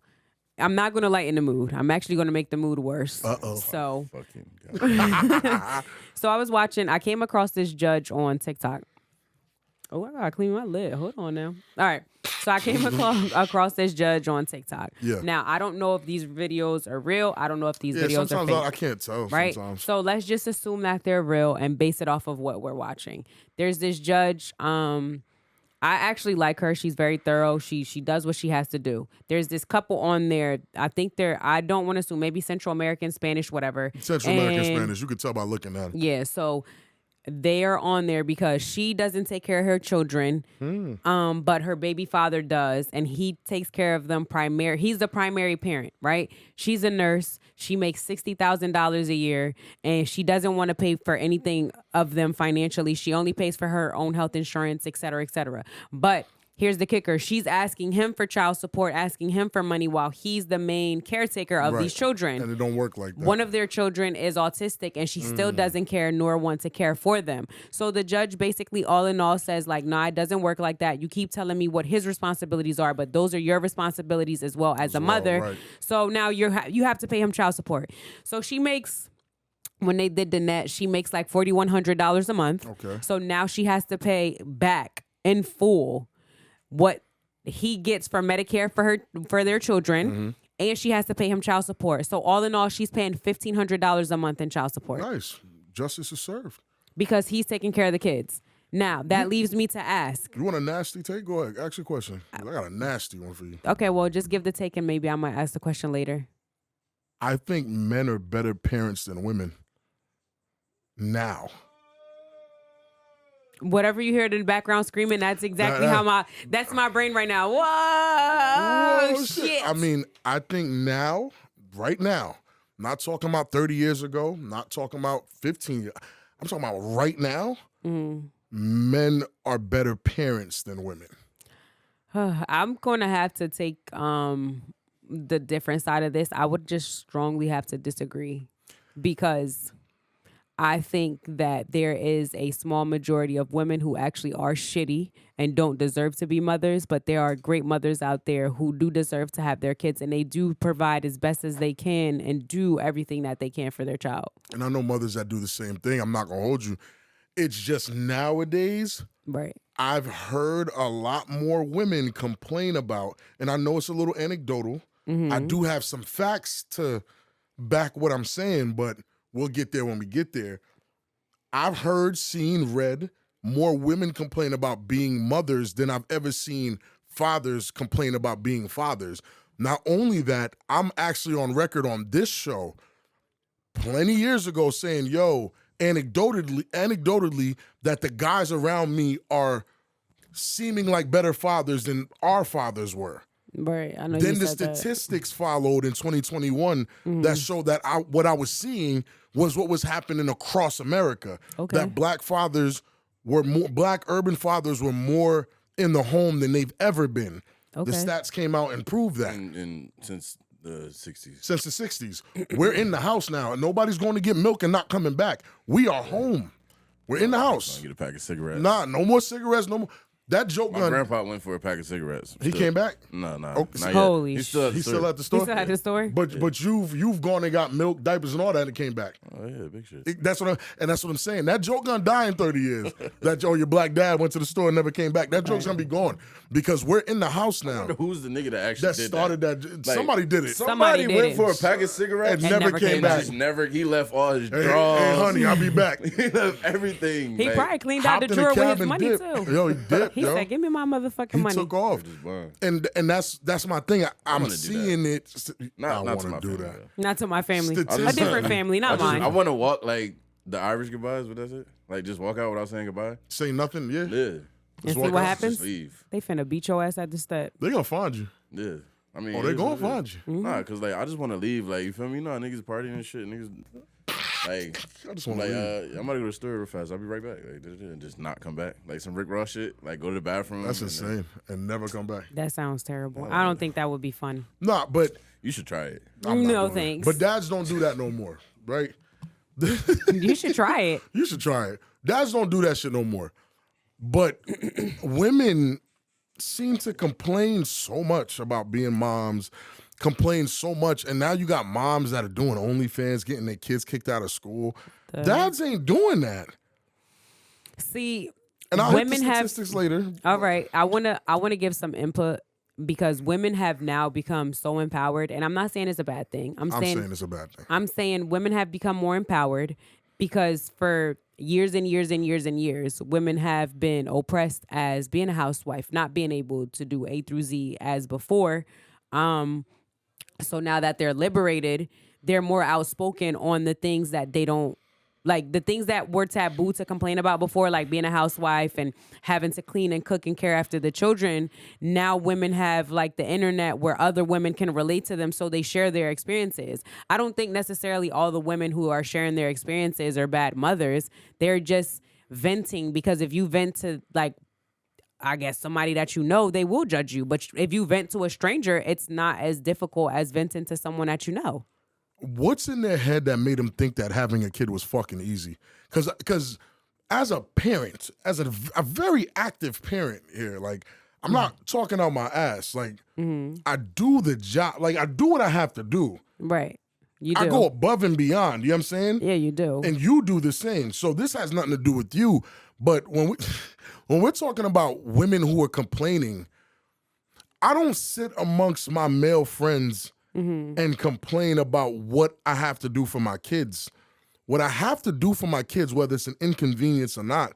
I'm not gonna lighten the mood. I'm actually gonna make the mood worse. Uh-oh. So Fucking God. so I came across this judge on TikTok. Oh, I gotta clean my lid. Hold on now. All right. So I came across this judge on TikTok. Yeah. Now I don't know if these videos are real. I don't know if these Yeah, videos are sometimes fake. I can't tell. Right. Sometimes. So let's just assume that they're real and base it off of what we're watching. There's this judge. I actually like her. She's very thorough. She does what she has to do. There's this couple on there. I think I don't want to assume, maybe Central American, Spanish, whatever. Central American And- Spanish. You could tell by looking at it. Yeah, so they are on there because she doesn't take care of her children, but her baby father does, and he takes care of them He's the primary parent, right? She's a nurse. She makes $60,000 a year, and she doesn't want to pay for anything of them financially. She only pays for her own health insurance, et cetera, et cetera. But here's the kicker. She's asking him for child support, asking him for money while he's the main caretaker of these children. And it don't work like that. One of their children is autistic and she still doesn't care nor want to care for them. So the judge basically all in all says like, nah, it doesn't work like that. You keep telling me what his responsibilities are, but those are your responsibilities as well as a mother. right. So now you have to pay him child support. So she makes, when they did the net, she makes like $4,100 a month. Okay. So now she has to pay back in full what he gets for Medicare for their children, and she has to pay him child support. So all in all, she's paying $1,500 a month in child support Nice. Justice is served. because he's taking care of the kids. Now that leaves me to ask. You want a nasty take? Go ahead. Ask your question. I got a nasty one for you. Okay, well, just give the take, and maybe I might ask the question later. I think men are better parents than women now. Whatever you hear in the background screaming, that's exactly that's my brain right now. Whoa, Whoa, shit. I mean, I think now, right now, not talking about 30 years ago, not talking about 15 years. I'm talking about right now, men are better parents than women. I'm going to have to take the different side of this. I would just strongly have to disagree because I think that there is a small majority of women who actually are shitty and don't deserve to be mothers, but there are great mothers out there who do deserve to have their kids, and they do provide as best as they can and do everything that they can for their child. And I know mothers that do the same thing. I'm not going to hold you. It's just nowadays, Right. I've heard a lot more women complain about, and I know it's a little anecdotal. I do have some facts to back what I'm saying, but we'll get there when we get there. I've heard, seen, read more women complain about being mothers than I've ever seen fathers complain about being fathers. Not only that, I'm actually on record on this show plenty years ago saying, yo, anecdotally, that the guys around me are seeming like better fathers than our fathers were. Right. I know Then you the said that. statistics followed in 2021 that showed that what I was seeing was what was happening across America. Okay. That black urban fathers were more in the home than they've ever been. Okay. The stats came out and proved that. And since the 60s. Since the 60s. We're in the house now, and nobody's going to get milk and not coming back. We are home. We're in the house. Get a pack of cigarettes. Nah, no more cigarettes, no more. That joke My gun. grandpa went for a pack of cigarettes. He came back? No, Oh, not yet. holy He's still at the He's store. still at the store? You still had the story? But you've gone and got milk, diapers, and all that, and it came back. Oh yeah, big shit. That's what I'm saying. That joke gonna die in 30 years. Your black dad went to the store and never came back. That joke's gonna be gone because we're in the house now. Who's the nigga that actually That started that. Somebody did it. Somebody did went it. for a pack of cigarettes And never came back. He left all his Hey, drawers. hey, honey, I'll be back. He left everything. He like, probably cleaned out Hopped the in drawer with cab his and money dipped. too. Yo, he dipped. He yo. said, "Give me my motherfucking He money." took off. Wow. And that's my thing. I'm wanna do seeing it. Not I to my want to do family, that. though. Not to my family. A Statistics. different family, not mine. I want to walk like the Irish goodbyes, but that's it. Like just walk out without saying goodbye. Say nothing. Yeah. Yeah. And Just see walk what out, happens? Just leave. They finna beat your ass at the step. They gonna find you. Yeah. I mean, Oh, they it is gonna what it find is. you. Nah, cause like I just want to leave. Like you feel me? You know, how niggas partying and shit. Niggas like I just want to leave. I'm gonna go to the store real fast. I'll be right back. Like and just not come back. Like some Rick Ross shit. Like go to the bathroom. That's and then- insane. And never come back. That sounds terrible. I don't think that would be fun. Nah, but You should try it. I'm not No, doing it. thanks. But dads don't do that no more, right? You should try it. You should try it. Dads don't do that shit no more. But women seem to complain so much about being moms, complain so much, and now you got moms that are doing OnlyFans, getting their kids kicked out of school. Dads ain't doing that. See, And I'll hit the women have. statistics later. All right, I wanna give some input because women have now become so empowered, and I'm not saying it's a bad thing. I'm saying it's a bad thing. I'm saying women have become more empowered because for years and years and years and years, women have been oppressed as being a housewife, not being able to do A through Z as before. So now that they're liberated, they're more outspoken on the things that they don't like, the things that were taboo to complain about before, like being a housewife and having to clean and cook and care after the children. Now women have like the internet where other women can relate to them, so they share their experiences. I don't think necessarily all the women who are sharing their experiences are bad mothers. They're just venting, because if you vent to like, I guess somebody that you know, they will judge you. But if you vent to a stranger, it's not as difficult as venting to someone that you know. What's in their head that made them think that having a kid was fucking easy? Because as a parent, as a very active parent here, like, I'm not talking out my ass. Like, I do the job. Like, I do what I have to do. Right. You do. I go above and beyond. You know what I'm saying? Yeah, you do. And you do the same. So this has nothing to do with you. But when we're talking about women who are complaining, I don't sit amongst my male friends and complain about what I have to do for my kids. What I have to do for my kids, whether it's an inconvenience or not,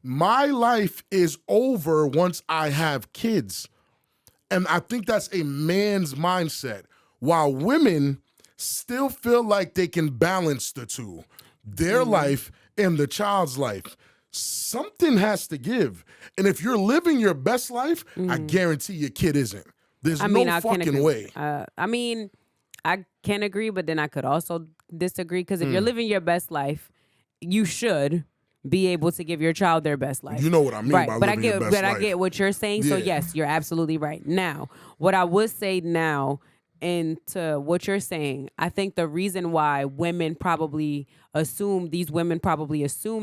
my life is over once I have kids. And I think that's a man's mindset. While women still feel like they can balance the two, their life and the child's life. Something has to give. And if you're living your best life, I guarantee your kid isn't. There's no fucking way. I mean, I can agree, but then I could also disagree, because if you're living your best life, you should be able to give your child their best life. You know what I mean right? by But living your best life. I get what you're saying. So Yeah. yes, you're absolutely right. Now, what I would say now, into what you're saying, I think the reason why these women probably assume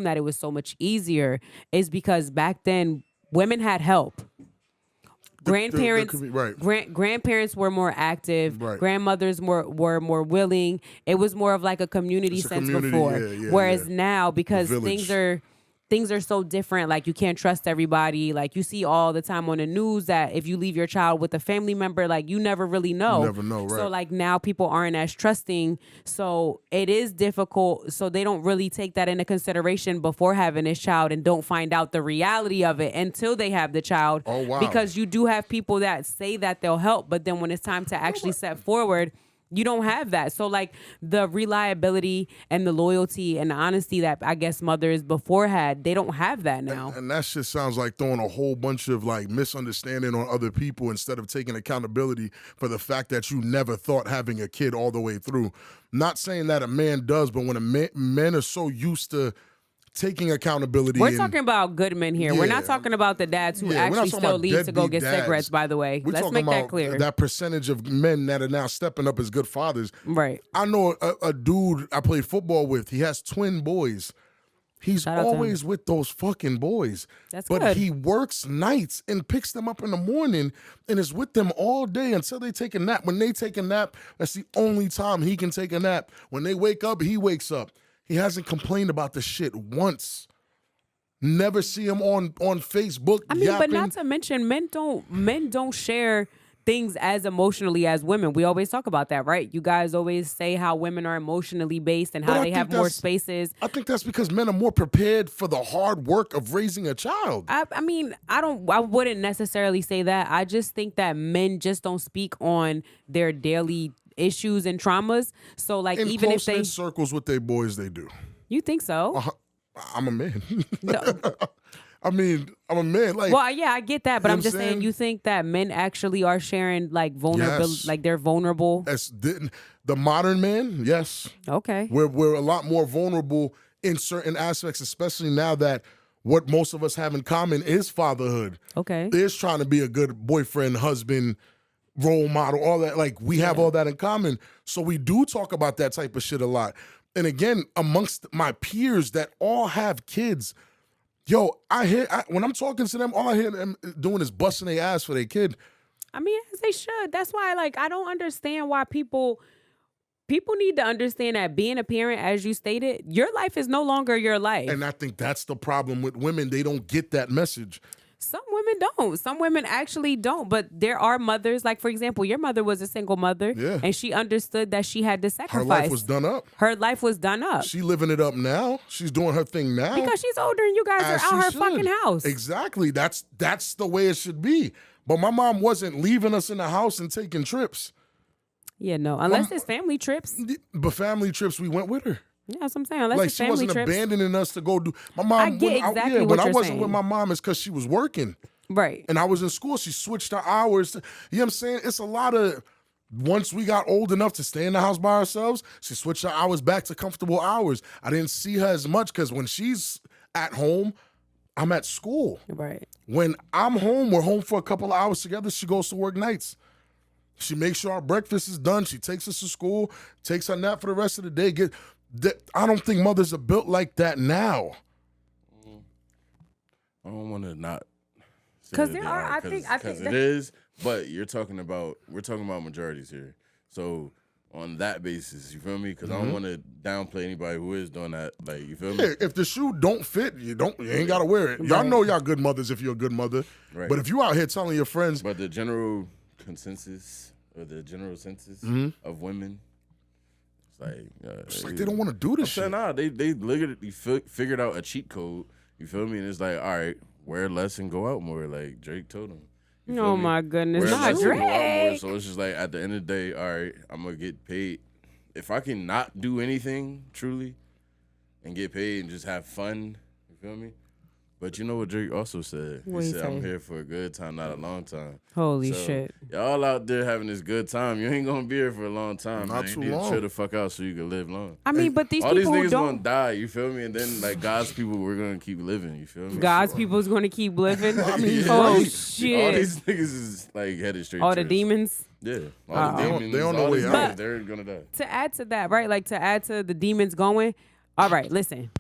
that it was so much easier is because back then women had help. Grandparents, right. Grandparents were more active. Right. Grandmothers were more willing. It was more of like a community It's a sense community, before. yeah, Whereas yeah. now, because Village. things are so different. Like, you can't trust everybody. Like, you see all the time on the news that if you leave your child with a family member, like, you never really know. You never know, right. So like now people aren't as trusting. So it is difficult. So they don't really take that into consideration before having this child, and don't find out the reality of it until they have the child. Oh, wow. Because you do have people that say that they'll help, but then when it's time to actually step forward, You don't have that. So like the reliability and the loyalty and the honesty that I guess mothers before had, they don't have that now. And that shit sounds like throwing a whole bunch of like misunderstanding on other people instead of taking accountability for the fact that you never thought having a kid all the way through. Not saying that a man does, but when men are so used to taking accountability. We're talking about good men here. We're not talking about the dads who actually still leave to go get cigarettes, by the way. Let's make that clear. That percentage of men that are now stepping up as good fathers. Right. I know a dude I played football with. He has twin boys. He's always with those fucking boys. That's but good. He works nights and picks them up in the morning and is with them all day until they take a nap. When they take a nap, that's the only time he can take a nap. When they wake up, he wakes up. He hasn't complained about the shit once. Never see him on Facebook. I mean, yapping. but not to mention, men don't share things as emotionally as women. We always talk about that, right? You guys always say how women are emotionally based and how they have more spaces. I think that's because men are more prepared for the hard work of raising a child. I mean, I wouldn't necessarily say that. I just think that men just don't speak on their daily issues and traumas. So like in even if they circles with their boys, they do. You think so? I'm a man. No. I mean, I'm a man. Like, well, yeah, I get that, but I'm just saying, you think that men actually are sharing like vulnerability, like they're vulnerable? As the modern man, yes. Okay. We're a lot more vulnerable in certain aspects, especially now that what most of us have in common is fatherhood. Okay. Is trying to be a good boyfriend, husband, role model, all that. Like we have all that in common. So we do talk about that type of shit a lot. And again, amongst my peers that all have kids, yo, when I'm talking to them, all I hear them doing is busting their ass for their kid. I mean, as they should. That's why, like, I don't understand why people need to understand that being a parent, as you stated, your life is no longer your life. And I think that's the problem with women. They don't get that message. Some women don't. Some women actually don't. But there are mothers, like, for example, your mother was a single mother, and she understood that she had to sacrifice. Her life was done up. Her life was done up. She living it up now. She's doing her thing now. Because she's older and you guys are out her fucking house. Exactly. That's the way it should be. But my mom wasn't leaving us in the house and taking trips. Yeah, no. Unless it's family trips. But family trips, we went with her. Yeah, that's what I'm saying. Unless like it's she family wasn't trips. abandoning us to go do. My mom. I get exactly what when you're I wasn't saying. with my mom, it's because she was working. Right. And I was in school. She switched her hours. You know what I'm saying? It's a lot of. Once we got old enough to stay in the house by ourselves, she switched her hours back to comfortable hours. I didn't see her as much because when she's at home, I'm at school. Right. When I'm home, we're home for a couple of hours together. She goes to work nights. She makes sure our breakfast is done. She takes us to school, takes her nap for the rest of the day. I don't think mothers are built like that now. I don't want to not. Because there are, I think it is. But we're talking about majorities here. So on that basis, you feel me? Because I don't want to downplay anybody who is doing that. Like, you feel me? Yeah, if the shoe don't fit, you ain't gotta wear it. Y'all know y'all good mothers if you're a good mother. Right. But if you out here telling your friends, but the general consensus or the general census of women. It's like they don't want to do this shit. Nah, they literally figured out a cheat code. You feel me? And it's like, all right, wear less and go out more. Like Drake told them. Oh my goodness, not Drake. So it's just like at the end of the day, all right, I'm gonna get paid. If I can not do anything truly and get paid and just have fun, you feel me? But you know what Drake also said? He said, I'm here for a good time, not a long time. Holy shit. Y'all out there having this good time. You ain't going to be here for a long time. Not man. too You need long. to chill the fuck out so you can live long. I mean, but these all people these niggas don't. going to die, you feel me? And then, like, God's people, we're going to keep living, you feel me? God's people's going to keep living? I mean, oh, shit. All these niggas is, like, headed straight all to the demons? Yeah. All the demons. They don't know way out. They're going to die. To add to that, right? Like, to add to the demons going, all right, listen.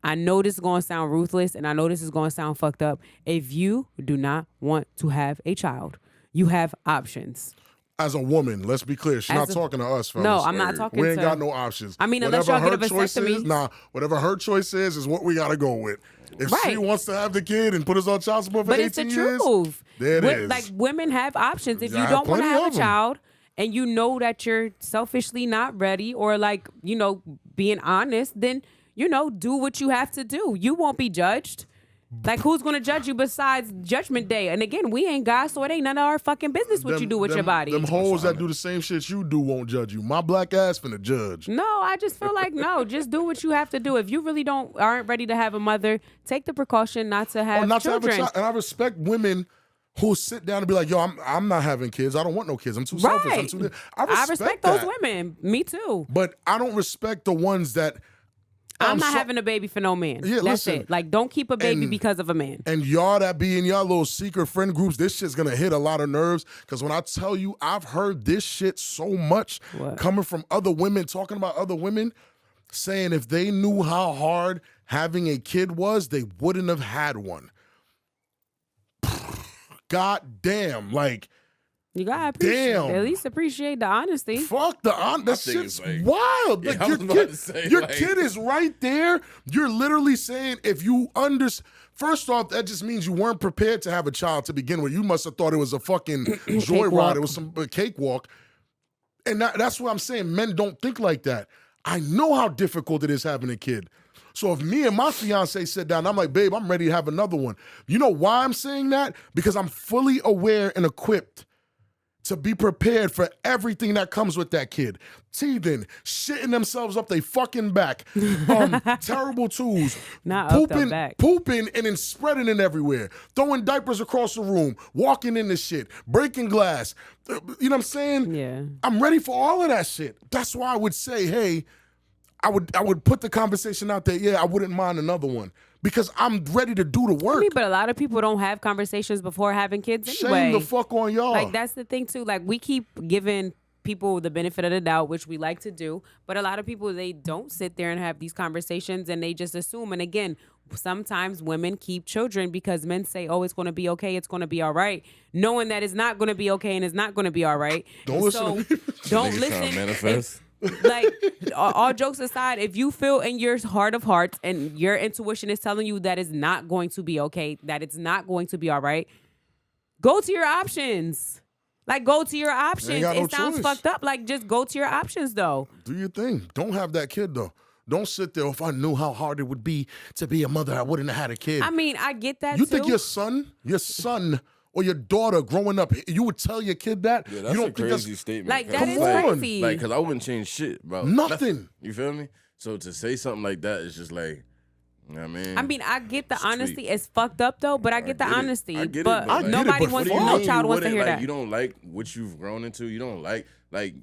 I know this is going to sound ruthless, and I know this is going to sound fucked up. If you do not want to have a child, you have options. As a woman, let's be clear. She's not talking to us, fellas. No, I'm not talking to... We ain't got no options. I mean, unless y'all get a vasectomy. Whatever her choice is what we got to go with. If she wants to have the kid and put us on child support for 18 years... But it's the truth. There it is. Like, women have options. If you don't want to have a child... and you know that you're selfishly not ready or, like, you know, being honest, then, you know, do what you have to do. You won't be judged. Like, who's going to judge you besides Judgment Day? And again, we ain't God, so it ain't none of our fucking business what you do with your body. Them hoes that do the same shit you do won't judge you. My black ass finna judge. No, I just feel like, no, just do what you have to do. If you really aren't ready to have a mother, take the precaution not to have children. To have a child. And I respect women who sit down and be like, yo, I'm not having kids. I don't want no kids. I'm too selfish. I'm too... I respect those women. Me too. But I don't respect the ones that... I'm not having a baby for no man. Yeah, That's it. Like, don't keep a baby because of a man. And y'all that be in y'all little secret friend groups, this shit's gonna hit a lot of nerves. Because when I tell you, I've heard this shit so much coming from other women, talking about other women, saying if they knew how hard having a kid was, they wouldn't have had one. God damn, like... You gotta at least appreciate the honesty. Fuck the honesty. That shit's like, wild. Yeah, like your kid is right there. You're literally saying if you first off, that just means you weren't prepared to have a child to begin with. You must have thought it was a fucking joyride. It was some cakewalk. And that's what I'm saying. Men don't think like that. I know how difficult it is having a kid. So if me and my fiance sit down, I'm like, babe, I'm ready to have another one. You know why I'm saying that? Because I'm fully aware and equipped to be prepared for everything that comes with that kid. Teething, shitting themselves up they fucking back, terrible tools, pooping and then spreading it everywhere, throwing diapers across the room, walking into shit, breaking glass. You know what I'm saying? Yeah. I'm ready for all of that shit. That's why I would say, hey, I would put the conversation out there, yeah, I wouldn't mind another one. Because I'm ready to do the work. But a lot of people don't have conversations before having kids anyway. Shame the fuck on y'all. Like, that's the thing, too. Like, we keep giving people the benefit of the doubt, which we like to do. But a lot of people, they don't sit there and have these conversations, and they just assume. And again, sometimes women keep children because men say, oh, it's going to be okay, it's going to be all right, knowing that it's not going to be okay and it's not going to be all right. Don't listen. Don't listen. Manifest. Like, all jokes aside, if you feel in your heart of hearts and your intuition is telling you that it's not going to be okay, that it's not going to be all right, go to your options. Like, go to your options. It sounds fucked up. Like, just go to your options, though. Do your thing. Don't have that kid, though. Don't sit there. If I knew how hard it would be to be a mother, I wouldn't have had a kid. I mean, I get that, You think your son or your daughter growing up, you would tell your kid that? Yeah, that's a crazy statement. Like, that is crazy. Like, because I wouldn't change shit, bro. Nothing. You feel me? So to say something like that is just like, you know what I mean? I get the honesty. It's fucked up, though, but I get the honesty. I get but it, but nobody wants, no child wants to hear that. You don't like what you've grown into. You don't like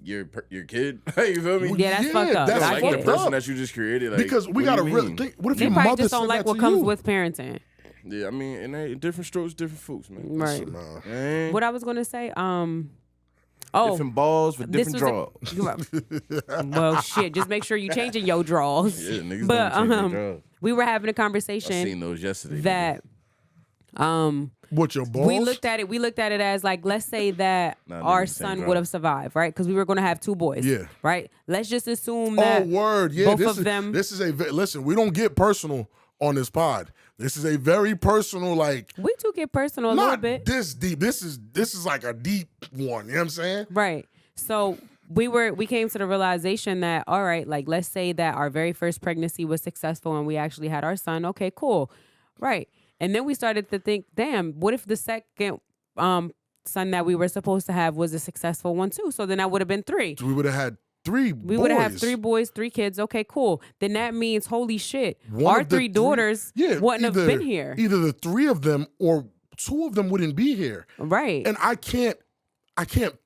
your kid. You feel me? Yeah, that's fucked up. You don't I like get the it. person that you just created. Like, because we got to really think, what if they your probably mother just don't like what comes with parenting. Yeah, I mean, and different strokes, different folks, man. Right. What I was going to say, different balls with different draws. Well, shit, just make sure you changing your draws. Yeah, niggas don't change their draws. We were having a conversation. I seen those yesterday. That, what, your balls? We looked at it as, like, let's say that our son would have survived, right? Because we were going to have 2 boys. Yeah. Right? Let's just assume that both of them. Listen, we don't get personal on this pod. This is a very personal, like, we do get personal a little bit. This deep. This is like a deep one. You know what I'm saying? Right. So we came to the realization that, all right, like, let's say that our very first pregnancy was successful and we actually had our son. Okay, cool. Right. And then we started to think, damn, what if the second son that we were supposed to have was a successful one too? So then that would have been 3. We would have had 3 boys. We would have had 3 boys, 3 kids. Okay, cool. Then that means, holy shit, our 3 daughters wouldn't have been here. Either the 3 of them or 2 of them wouldn't be here. Right. And I can't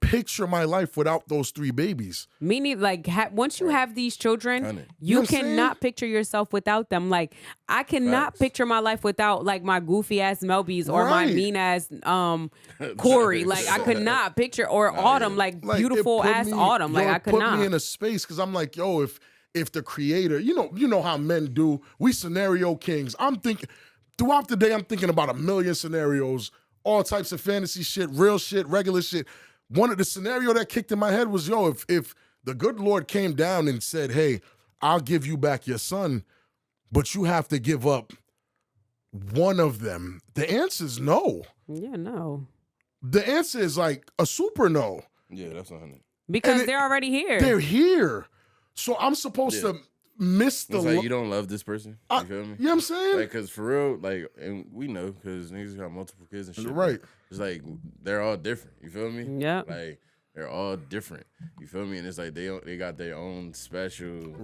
picture my life without those 3 babies. Meaning, like, once you have these children, you cannot picture yourself without them. Like, I cannot picture my life without, like, my goofy ass Melbies or my mean ass Corey. Like, I could not picture, or Autumn, like beautiful ass Autumn. Like, I could not. Put me in a space because I'm like, yo, if the creator, you know how men do. We scenario kings. I'm thinking throughout the day. I'm thinking about a million scenarios. All types of fantasy shit, real shit, regular shit. One of the scenario that kicked in my head was, yo, if the good Lord came down and said, hey, I'll give you back your son, but you have to give up one of them, the answer is no. Yeah, no. The answer is like a super no. Yeah, that's 100. Because they're already here. They're here. So I'm supposed to miss the It's like you don't love this person. You feel me? You know what I'm saying? Like, cause for real, like, and we know, cause niggas got multiple kids and shit. Right. It's like they're all different. You feel me? Yeah. Like they're all different. You feel me? And it's like they got their own special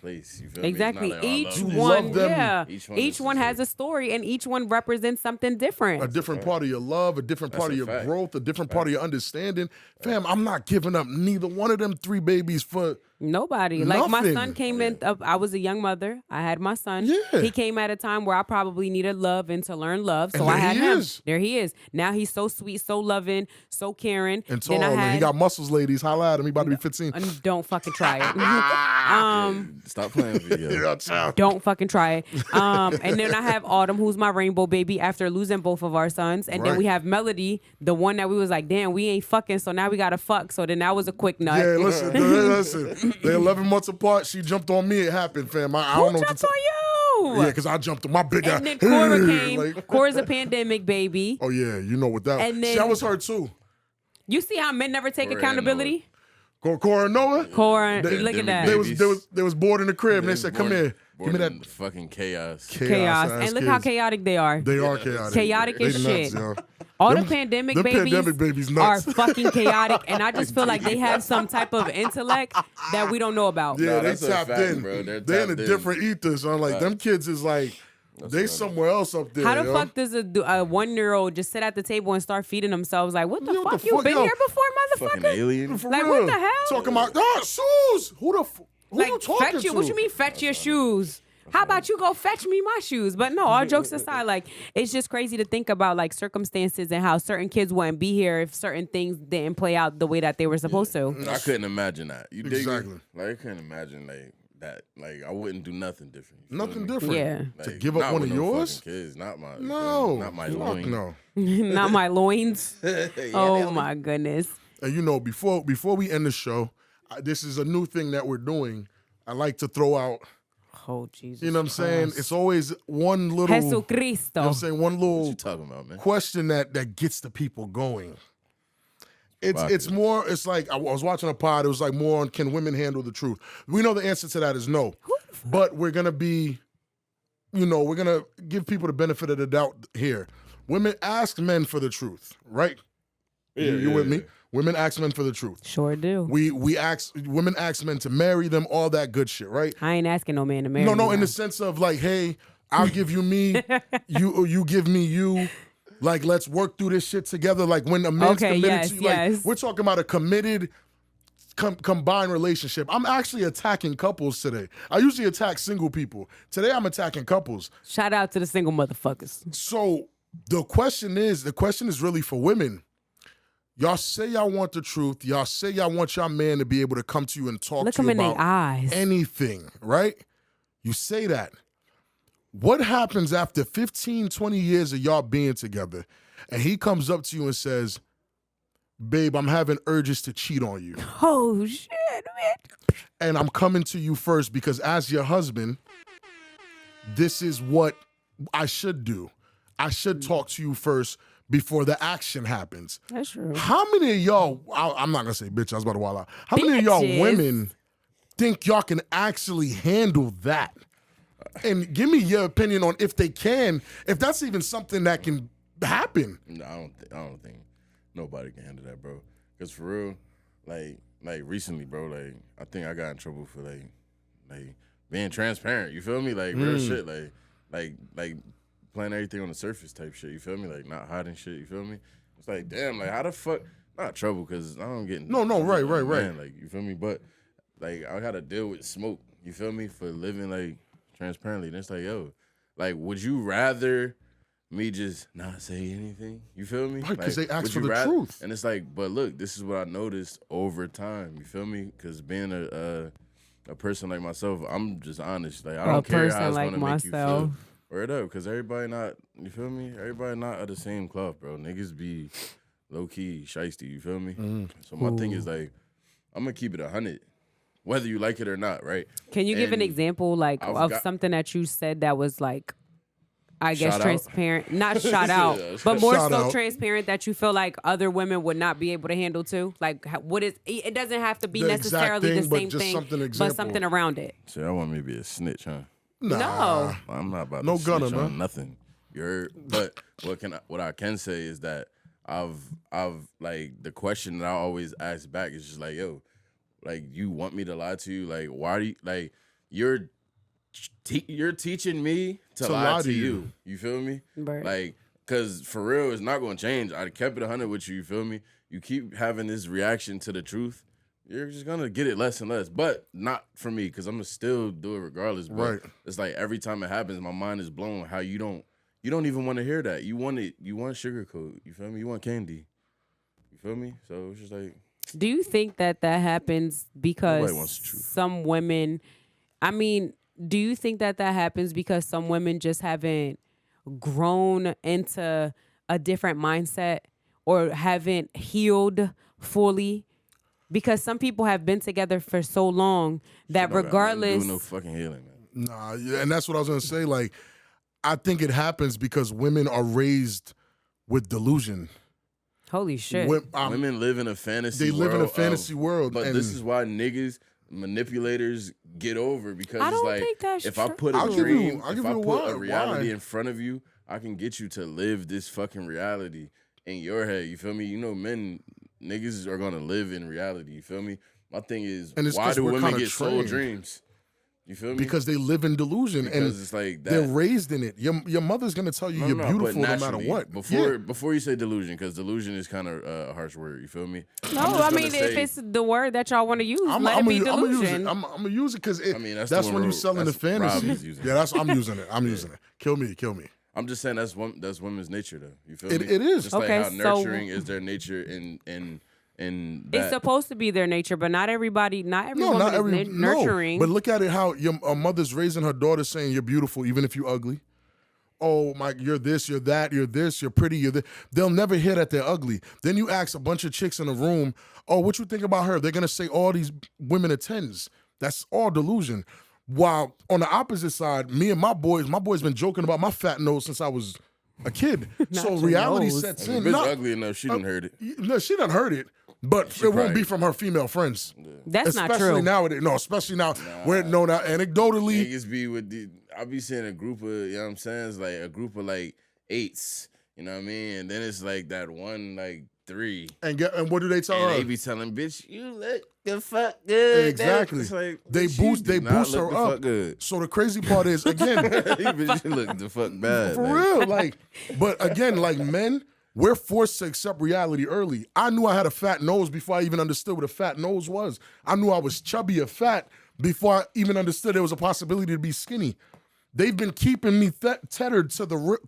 place. You feel Exactly. me? It's not like, Each I love one, love them. yeah. Each one has a story, and each one represents something different. A different part of your love, a different part of your growth, a different part of your understanding. Fam, I'm not giving up neither one of them 3 babies for nobody. Like my nothing. son came in. I was a young mother. I had my son. Yeah. He came at a time where I probably needed love and to learn love. So And I there had he him. is. There he is. Now he's so sweet, so loving, so caring. and tall, and he got muscles, ladies. Holla at him. He about to be 15. Don't fucking try it. Stop playing with me, yo. Don't fucking try it. And then I have Autumn, who's my rainbow baby after losing both of our sons. And then Right. we have Melody, the one that we was like, damn, we ain't fucking, so now we gotta fuck. So then that was a quick nut. Yeah, listen. They're 11 months apart. She jumped on me. It happened, fam. I Who don't know jumped what on to you? Yeah, because I jumped on my big ass. And then Cora came. Like, Cora's a pandemic baby. oh, yeah, you know what that And See, then- that was her, too. You see how men never take Cora and accountability? Cora and Noah? Cora, They- look at they that. They was bored in the crib, and they said, come here. Give me that fucking chaos. Chaos. ass And look how kids. chaotic they are. They are chaotic. Chaotic They as nuts, shit. yo. All Them- the pandemic them babies, pandemic babies are nuts. fucking chaotic, and I just feel like they have some type of intellect that we don't know about. Yeah, Nah, they that's a tapped fact, in. bro. They're They in a tapped in. different ether, son. Like, them kids is like, they somewhere else up there, How the yo. fuck does a 1-year-old just sit at the table and start feeding themselves? Like, what the Yo, what fuck? the You fuck, been yo? here before, Fucking motherfucker? alien. For Like, real. what the hell? Talking about, shoes. Who Like, you talking fetch you. to? What you mean, fetch your shoes? How about you go fetch me my shoes? But no, all jokes aside, like, it's just crazy to think about, like, circumstances and how certain kids wouldn't be here if certain things didn't play out the way that they were supposed to. I couldn't imagine that. You dig me? Exactly. Like I couldn't imagine like that. Like I wouldn't do nothing different. You feel Nothing me? different. Yeah. To Like, give up not one with of no yours? fucking kids, not my No. not my Fuck loin. no. Not my loins. Oh, my goodness. And you know, before we end the show, this is a new thing that we're doing. I like to throw out, Oh, Jesus. you know what I'm saying? It's always one little, you know Jesucristo. what I'm saying? One What you little talking about, man? question that gets the people going. It's Vodka. more, it's like, I was watching a pod, it was like more on, can women handle the truth? We know the answer to that is no. But we're going to be, you know, we're going to give people the benefit of the doubt here. Women ask men for the truth, right? You with me? Women ask men for the truth. Sure do. Women ask men to marry them, all that good shit, right? I ain't asking no man to marry No, me. in the sense of like, hey, I'll give you me, you give me you. Like, let's work through this shit together. Like, when a man's Okay, committed yes, to you, like, yes. we're talking about a committed, combined relationship. I'm actually attacking couples today. I usually attack single people. Today, I'm attacking couples. Shout out to the single motherfuckers. So the question is really for women. Y'all say y'all want the truth. Y'all say y'all want your man to be able to come to you and talk Look to him you in their about eyes. anything, right? You say that. What happens after 15, 20 years of y'all being together and he comes up to you and says, babe, I'm having urges to cheat on you. Oh, shit, man. And I'm coming to you first because as your husband, this is what I should do. I should talk to you first before the action happens. That's true. How many of y'all, I'm not going to say bitch, I was about to wild out. How many of y'all Bitches. women think y'all can actually handle that? And give me your opinion on if they can, if that's even something that can happen. No, I don't think nobody can handle that, bro. Cause for real, like recently, bro, like I think I got in trouble for like being transparent. You feel me? Like real shit, like playing everything on the surface type shit. You feel me? Like not hiding shit. You feel me? It's like damn, like how the fuck? Not trouble, cause I don't get No, right. Like you feel me? But like I gotta deal with smoke. You feel me? For living like transparently. And it's like, yo, like would you rather me just not say anything? You feel me? Right, 'cause Like, they ask would for you the truth. And it's like, but look, this is what I noticed over time. You feel me? Because being a person like myself, I'm just honest. Like I don't care how it's like gonna make you myself. feel. Word up, because everybody not, you feel me? Everybody not of the same cloth, bro. Niggas be low key shiesty. You feel me? So my thing is like, I'm gonna keep it 100, whether you like it or not, right? Can you give an And example, like, I've of got- something that you said that was like I guess Shout out. transparent, not shot out, Yeah, but more shout so out. transparent that you feel like other women would not be able to handle too? Like what is, it doesn't have to be The exact necessarily thing, the but same just thing, something but example. something around it. So y'all want me to be a snitch, huh? No. I'm not about No to gunner, snitch on man. nothing. You heard? But what I can say is that I've like the question that I always ask back is just like, yo, like you want me to lie to you? Like why do you like you're teaching me to lie to you. You feel me? Right. Like, cause for real, it's not gonna change. I kept it 100 with you. You feel me? You keep having this reaction to the truth, you're just gonna get it less and less. But not for me, cause I'm gonna still do it regardless. But Right. it's like every time it happens, my mind is blown. How you don't even want to hear that. You want it. You want sugarcoat. You feel me? You want candy. You feel me? So it's just like. Do you think that happens because wants the truth. some women, I mean, do you think that happens because some women just haven't grown into a different mindset or haven't healed fully? Because some people have been together for so long that regardless. Do no fucking healing, man. Nah, yeah, and that's what I was gonna say. Like, I think it happens because women are raised with delusion. Holy shit. Women live in a fantasy world. They live in a fantasy world. But and this is why niggas, manipulators, get over because I it's don't like think that's if I true. put a I'll give dream, you- I'll if give I you put why. a reality Why? in front of you, I can get you to live this fucking reality in your head. You feel me? You know, niggas are gonna live in reality. You feel me? My thing is, And it's why 'cause do we're women kinda get soul trained. dreams? You feel me? because they live in delusion Because and it's like that. they're raised in it. Your mother's gonna tell you you're beautiful no matter naturally, what. Before you say delusion, because delusion is kind of a harsh word. You feel me? No, I'm just I gonna mean, say- if it's the word that y'all want to use, let it be I'm gonna use it. delusion. I'm gonna use it because I mean, that's the that's one when you're Rob- selling the that's Rob fantasy. is using. Yeah, I'm using it. I'm using it. Kill me. I'm just saying that's women's nature, though. You feel It- me? it is. Just Okay, like how so- nurturing is their nature in It's that. supposed to be their nature, but not every No, woman not is every nurturing. No, but look at it how a mother's raising her daughter saying you're beautiful even if you're ugly. Oh my, you're this, you're that, you're this, you're pretty, you're this. They'll never hear that they're ugly. Then you ask a bunch of chicks in a room, oh, what you think about her? They're gonna say all these women are 10s. That's all delusion. While on the opposite side, me and my boys been joking about my fat nose since I was a kid. So your reality nose. sets If a in. bitch Not- ugly enough, she done heard it. No, she done heard it, but it won't probably- be from her female friends. That's not Especially true. nowadays. No, especially now. We're no, now anecdotally. Niggas be with I be seeing a group of, you know what I'm saying? It's like a group of like 8s, you know what I mean? And then it's like that one like 3. And what do they tell And her? they be telling, bitch, you look the fuck good. Exactly. It's like, They bitch, you boost do not her look the up. fuck good. So the crazy part is again, Bitch, you look the fuck bad. for like. real, like, but again, like men, we're forced to accept reality early. I knew I had a fat nose before I even understood what a fat nose was. I knew I was chubby or fat before I even understood there was a possibility to be skinny. They've been keeping me tethered to the real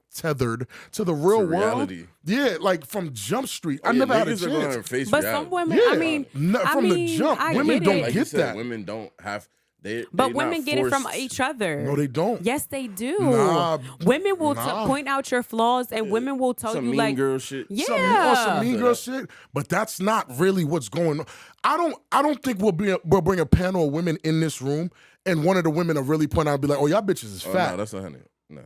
world. reality. Yeah, like from Jump Street. I Yeah, never had a niggas are gonna chance. face But reality. some women, Yeah, I mean, from the jump, I women get don't it. Like you get said, that. women don't have. They But they women not get it from forced- each other. No, they don't. Yes, they do. Nah, women will nah. point out your flaws, and women will tell Some you mean like, girl shit. yeah, Some mean girl shit, but that's not really what's going on. I don't think we'll bring a panel of women in this room, and one of the women will really point out and be like, "Oh, y'all bitches is Oh, fat." no, that's 100. No.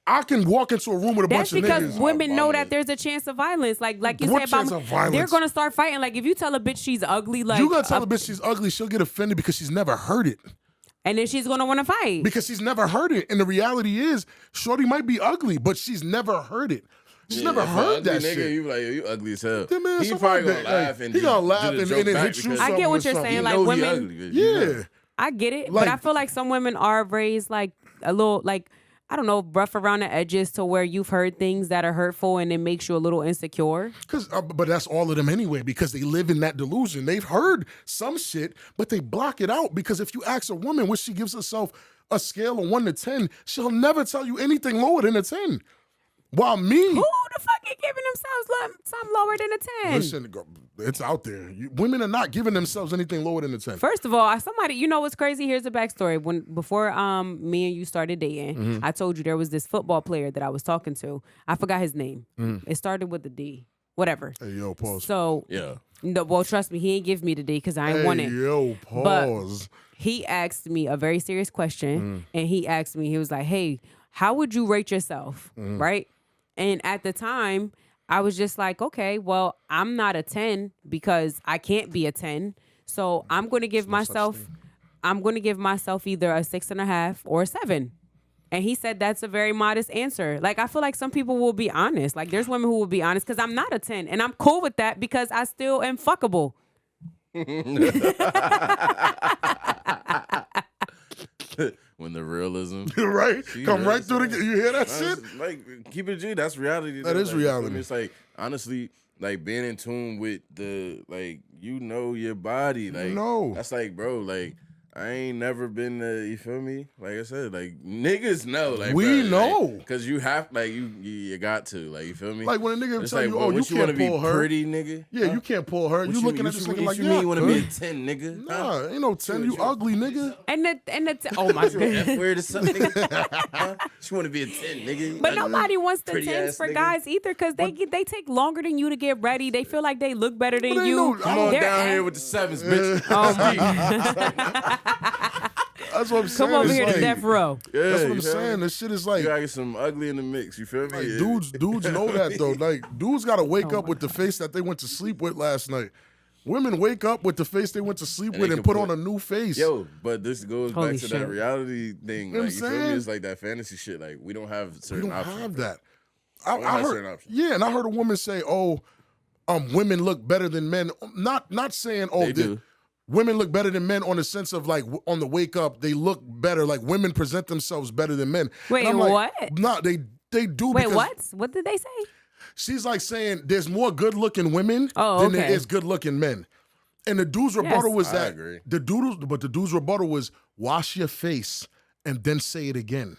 I can walk into a room with a That's bunch of because niggas. women know Obama. that there's a chance of violence. Like you What said chance about of violence? they're gonna start fighting. Like if you tell a bitch she's ugly, like You gonna tell a bitch she's ugly, she'll get offended because she's never heard it. and then she's gonna want to fight. Because she's never heard it. And the reality is, Shorty might be ugly, but she's never heard it. She's never if a heard ugly that nigga, shit. You be like, yo, you ugly as hell. Yeah, man, He something probably like gonna that. laugh and He gonna laugh do the and joke then back hit you because I get something what with you're something. saying. he Like know he women, ugly, bitch. You know? Yeah. I get it, Like- but I feel like some women are raised like a little like I don't know, rough around the edges to where you've heard things that are hurtful and it makes you a little insecure. But that's all of them anyway, because they live in that delusion. They've heard some shit, but they block it out. Because if you ask a woman what she gives herself a scale of 1 to 10, she'll never tell you anything lower than a 10. While me, Who the fuck is giving themselves something lower than a 10? listen, it's out there. Women are not giving themselves anything lower than a 10. First of all, somebody, you know what's crazy? Here's the backstory. Before me and you started dating, I told you there was this football player that I was talking to. I forgot his name. It started with a D. Whatever. Hey, yo, pause. So, Yeah. no, well, trust me, he ain't give me the D because I ain't Hey, want it. yo, pause. He asked me a very serious question, and he asked me, he was like, "Hey, how would you rate yourself, right? And at the time, I was just like, okay, well, I'm not a 10 because I can't be a 10. So I'm going to give myself either a 6.5 or a 7. And he said that's a very modest answer. Like, I feel like some people will be honest. Like, there's women who will be honest because I'm not a 10. And I'm cool with that because I still am fuckable. When the realism, right? Come right through the. You hear that shit? Like, keep it G. That's reality. That is reality. It's like, honestly, like being in tune with the, like, your body. Like, that's like, bro, like, I ain't never been you feel me? Like I said, like, niggas know. Like, we bro, know. Like, cause you have, like, you got to. Like, you feel me? Like, when a nigga it's tell like, you, oh, you can't pull her. Pretty, nigga? Yeah, you can't pull her. You looking at this nigga like, you mean you want to be a 10, nigga? Nah, ain't no 10. You ugly, nigga. And oh my god. F-word or something, nigga? She want to be a 10, nigga. But nobody wants the Pretty 10s ass for nigga. guys either because they take longer than you to get ready. They feel like they look better than you. Come on down here with the 7s, bitch. Oh my. That's what I'm saying. Come over It's here like, to death row. Yeah, that's what I'm saying. This shit is like, you gotta get some ugly in the mix. You feel me? like dudes know that though. Like, dudes gotta wake up with the face that they went to sleep with last night. Women wake up with the face they went to sleep with and put on a new face. Yo, but this goes Holy back to shit. that reality thing. You know Like, what you I'm feel me? saying? It's like that fantasy shit. Like, we don't have we certain don't options. have bro. that. don't I have heard, certain options. yeah, and I heard a woman say, "Oh, women look better than men." Not saying, "Oh, They do. women look better than men," on the sense of like on the wake up, they look better. Like, women present themselves better than men. Wait, and I'm like, what? No, they do. Wait, because what? What did they say? She's like saying there's more good looking women than there okay. is good looking men. And the dude's rebuttal was I that agree. the dude's rebuttal was wash your face and then say it again.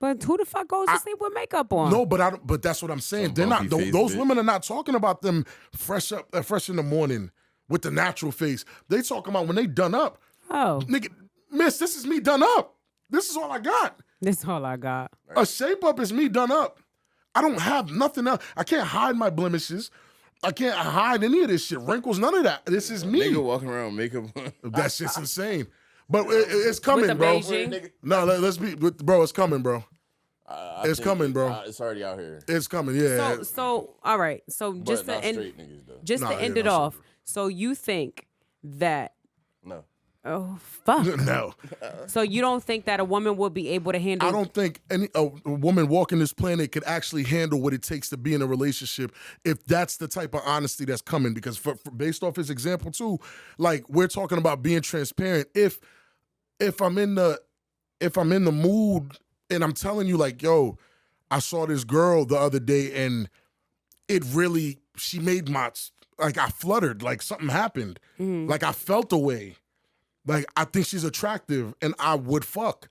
But who the fuck goes to sleep with makeup on? No, but that's what I'm saying. Some They're not. bumpy face Those bitch. women are not talking about them fresh in the morning with the natural face. They talking about when they done up. Oh, Nigga, miss, this is me done up. This is all I got. that's all I got. A shape up is me done up. I don't have nothing else. I can't hide my blemishes. I can't hide any of this shit. Wrinkles, none of that. This is me. Nigga walking around with makeup on. That shit's insane. But it's coming, the bro. Beijing? No, let's be, bro. It's coming, bro. It's coming, bro. It's already out here. It's coming. Yeah. So all right. So But just to not end, straight niggas, though. just Nah, to yeah, end it not off. So you think that? No. Oh fuck. No, So you don't think that a woman will be able to handle? I don't think a woman walking this planet could actually handle what it takes to be in a relationship if that's the type of honesty that's coming. Because based off his example too, like, we're talking about being transparent. If I'm in the mood and I'm telling you, like, yo, I saw this girl the other day and she made like, I fluttered, like something happened, like I felt a way. Like, I think she's attractive and I would fuck.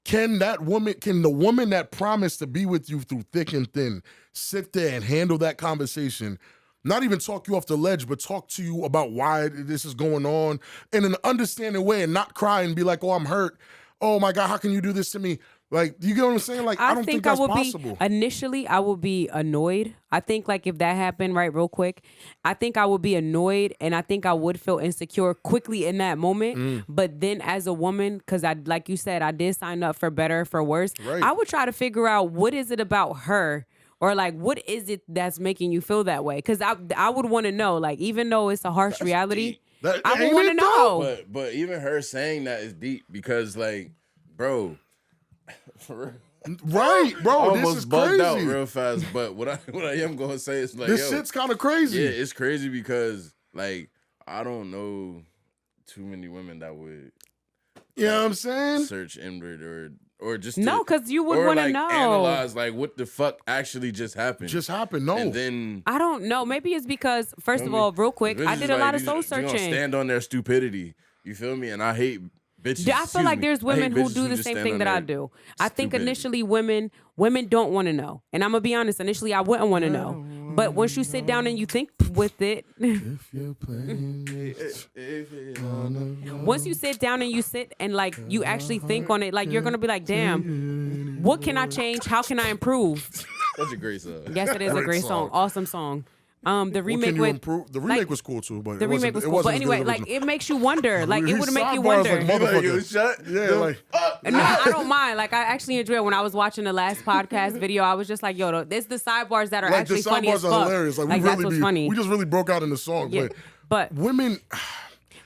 Can the woman that promised to be with you through thick and thin sit there and handle that conversation? Not even talk you off the ledge, but talk to you about why this is going on in an understanding way and not cry and be like, oh, I'm hurt. Oh my God, how can you do this to me? Like, you get what I'm saying? Like, I don't think that's possible. Initially, I would be annoyed. I think, like, if that happened, right, real quick, I think I would be annoyed and I think I would feel insecure quickly in that moment. But then as a woman, because like you said, I did sign up for better, for worse. Right. I would try to figure out what is it about her, or like, what is it that's making you feel that way? Because I would want to know, like, even though it's a harsh reality, I would want to know. But even her saying that is deep because, like, bro, for real. Right, bro. Almost This is bugged out crazy. real fast. But what I am gonna say is, like, This shit's kind of crazy. Yeah, it's crazy because, like, I don't know too many women that would, You know what I'm saying? search inward or just No, because you would or want to like know. analyze, like, what the fuck actually just happened. Just happened. No. And then I don't know. Maybe it's because, first of all, real quick, I bitches did a lot of these- soul they gonna searching. stand on their stupidity. You feel me? And I hate bitches. I feel like there's women who do the just same stand thing on that I their do. I think stupidity. initially women don't want to know. And I'm going to be honest, initially I wouldn't want to know. But once you sit down and you think with it, If you're playing once you sit down and you sit and like you actually think on it, like you're going to be like, damn, what can I change? How can I improve? That's a great song. Yes, it is a great song. Awesome song. The remake The remake was cool too, but the remake was cool. But anyway, like it makes you wonder. Like it would make you wonder. Like, motherfucker. Yeah, like No, I don't mind. Like I actually enjoy it. When I was watching the last podcast video, I was just like, yo, there's the sidebars that are like actually the funny as sidebars fuck. are hilarious. Like that's what's funny. We just really broke out in the song. Yeah, but women.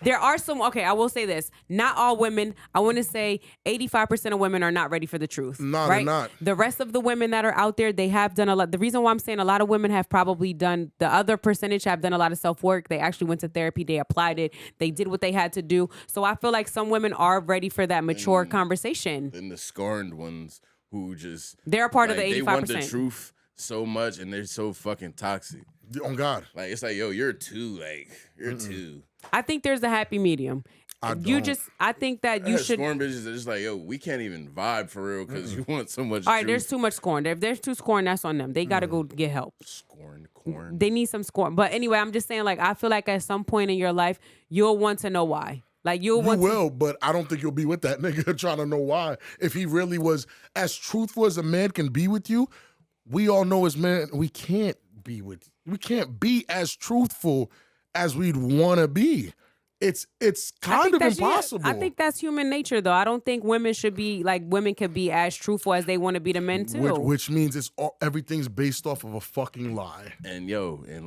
There are some, okay, I will say this. Not all women, I want to say 85% of women are not ready for the truth. No, right? they're not. The rest of the women that are out there, they have done a lot. The reason why I'm saying a lot of women have probably done, the other percentage have done a lot of self-work. They actually went to therapy. They applied it. They did what they had to do. So I feel like some women are ready for that mature conversation. And the scorned ones who just... They're a part of the 85%. They want the truth so much and they're so fucking toxic. On God. Like, it's like, yo, you're two. Like, you're two. I think there's a happy medium. I think that you should. Scorn bitches are just like, yo, we can't even vibe for real because you want so much. All right, truth. there's too much scorn. If there's too scorn, that's on them. They got to go get help. Scorn, corn. They need some scorn. But anyway, I'm just saying, like, I feel like at some point in your life, you'll want to know why. Like you will, but I don't think you'll be with that nigga trying to know why. If he really was as truthful as a man can be with you, we all know as men, we can't be as truthful as we'd want to be. It's kind of impossible. I think that's human nature, though. I don't think women should be like women could be as truthful as they want to be to men too. Which means everything's based off of a fucking lie. And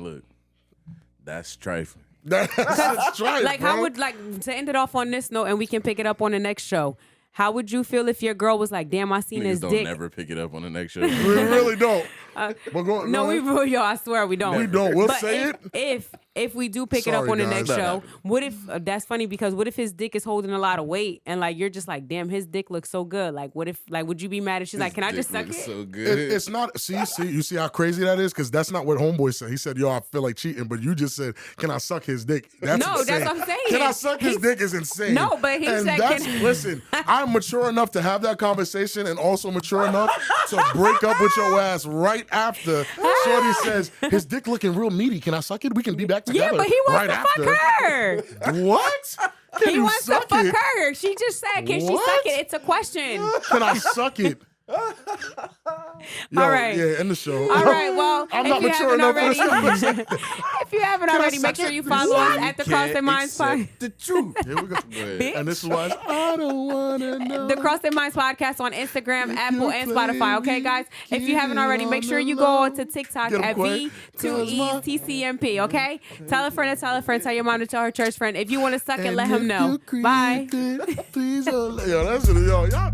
look, that's trifling. That's trifling. Like, how would to end it off on this note, and we can pick it up on the next show. How would you feel if your girl was like, "Damn, I seen his dick"? Don't never pick it up on the next show. We really don't. We will, yo. I swear we don't. We don't. We'll but say if we do pick it up on the next show, what if that's funny because what if his dick is holding a lot of weight and like you're just like, damn, his dick looks so good. Like, what if would you be mad if she's like, can I just suck it? So good. It's not. See, you see how crazy that is because that's not what homeboy said. He said, "Yo, I feel like cheating," but you just said, "Can I suck his dick?" That's insane. That's what I'm saying. Can I suck his dick is insane. No, but he said, listen, I'm mature enough to have that conversation and also mature enough to break up with your ass right after Shorty says, his dick looking real meaty. Can I suck it? We can be back together. Yeah, but he wants to after. fuck her. What? He wants to fuck her. She just said, can she suck it? It's a question. Can I suck it? All right. Yeah, end the show. All right, well, I'm not mature enough for this conversation. If you haven't already, make sure you follow us at the Cross Their Minds Podcast. The truth. Here we go. And this is why I don't want to know. The Cross Their Minds Podcast on Instagram, Apple, and Spotify. Okay, guys? If you haven't already, make sure you go on to TikTok at V2ETCMP, okay? Tell a friend to tell a friend. Tell your mom to tell her church friend. If you want to suck it, let him know. Bye. Please, yo, that's it. Yo, y'all.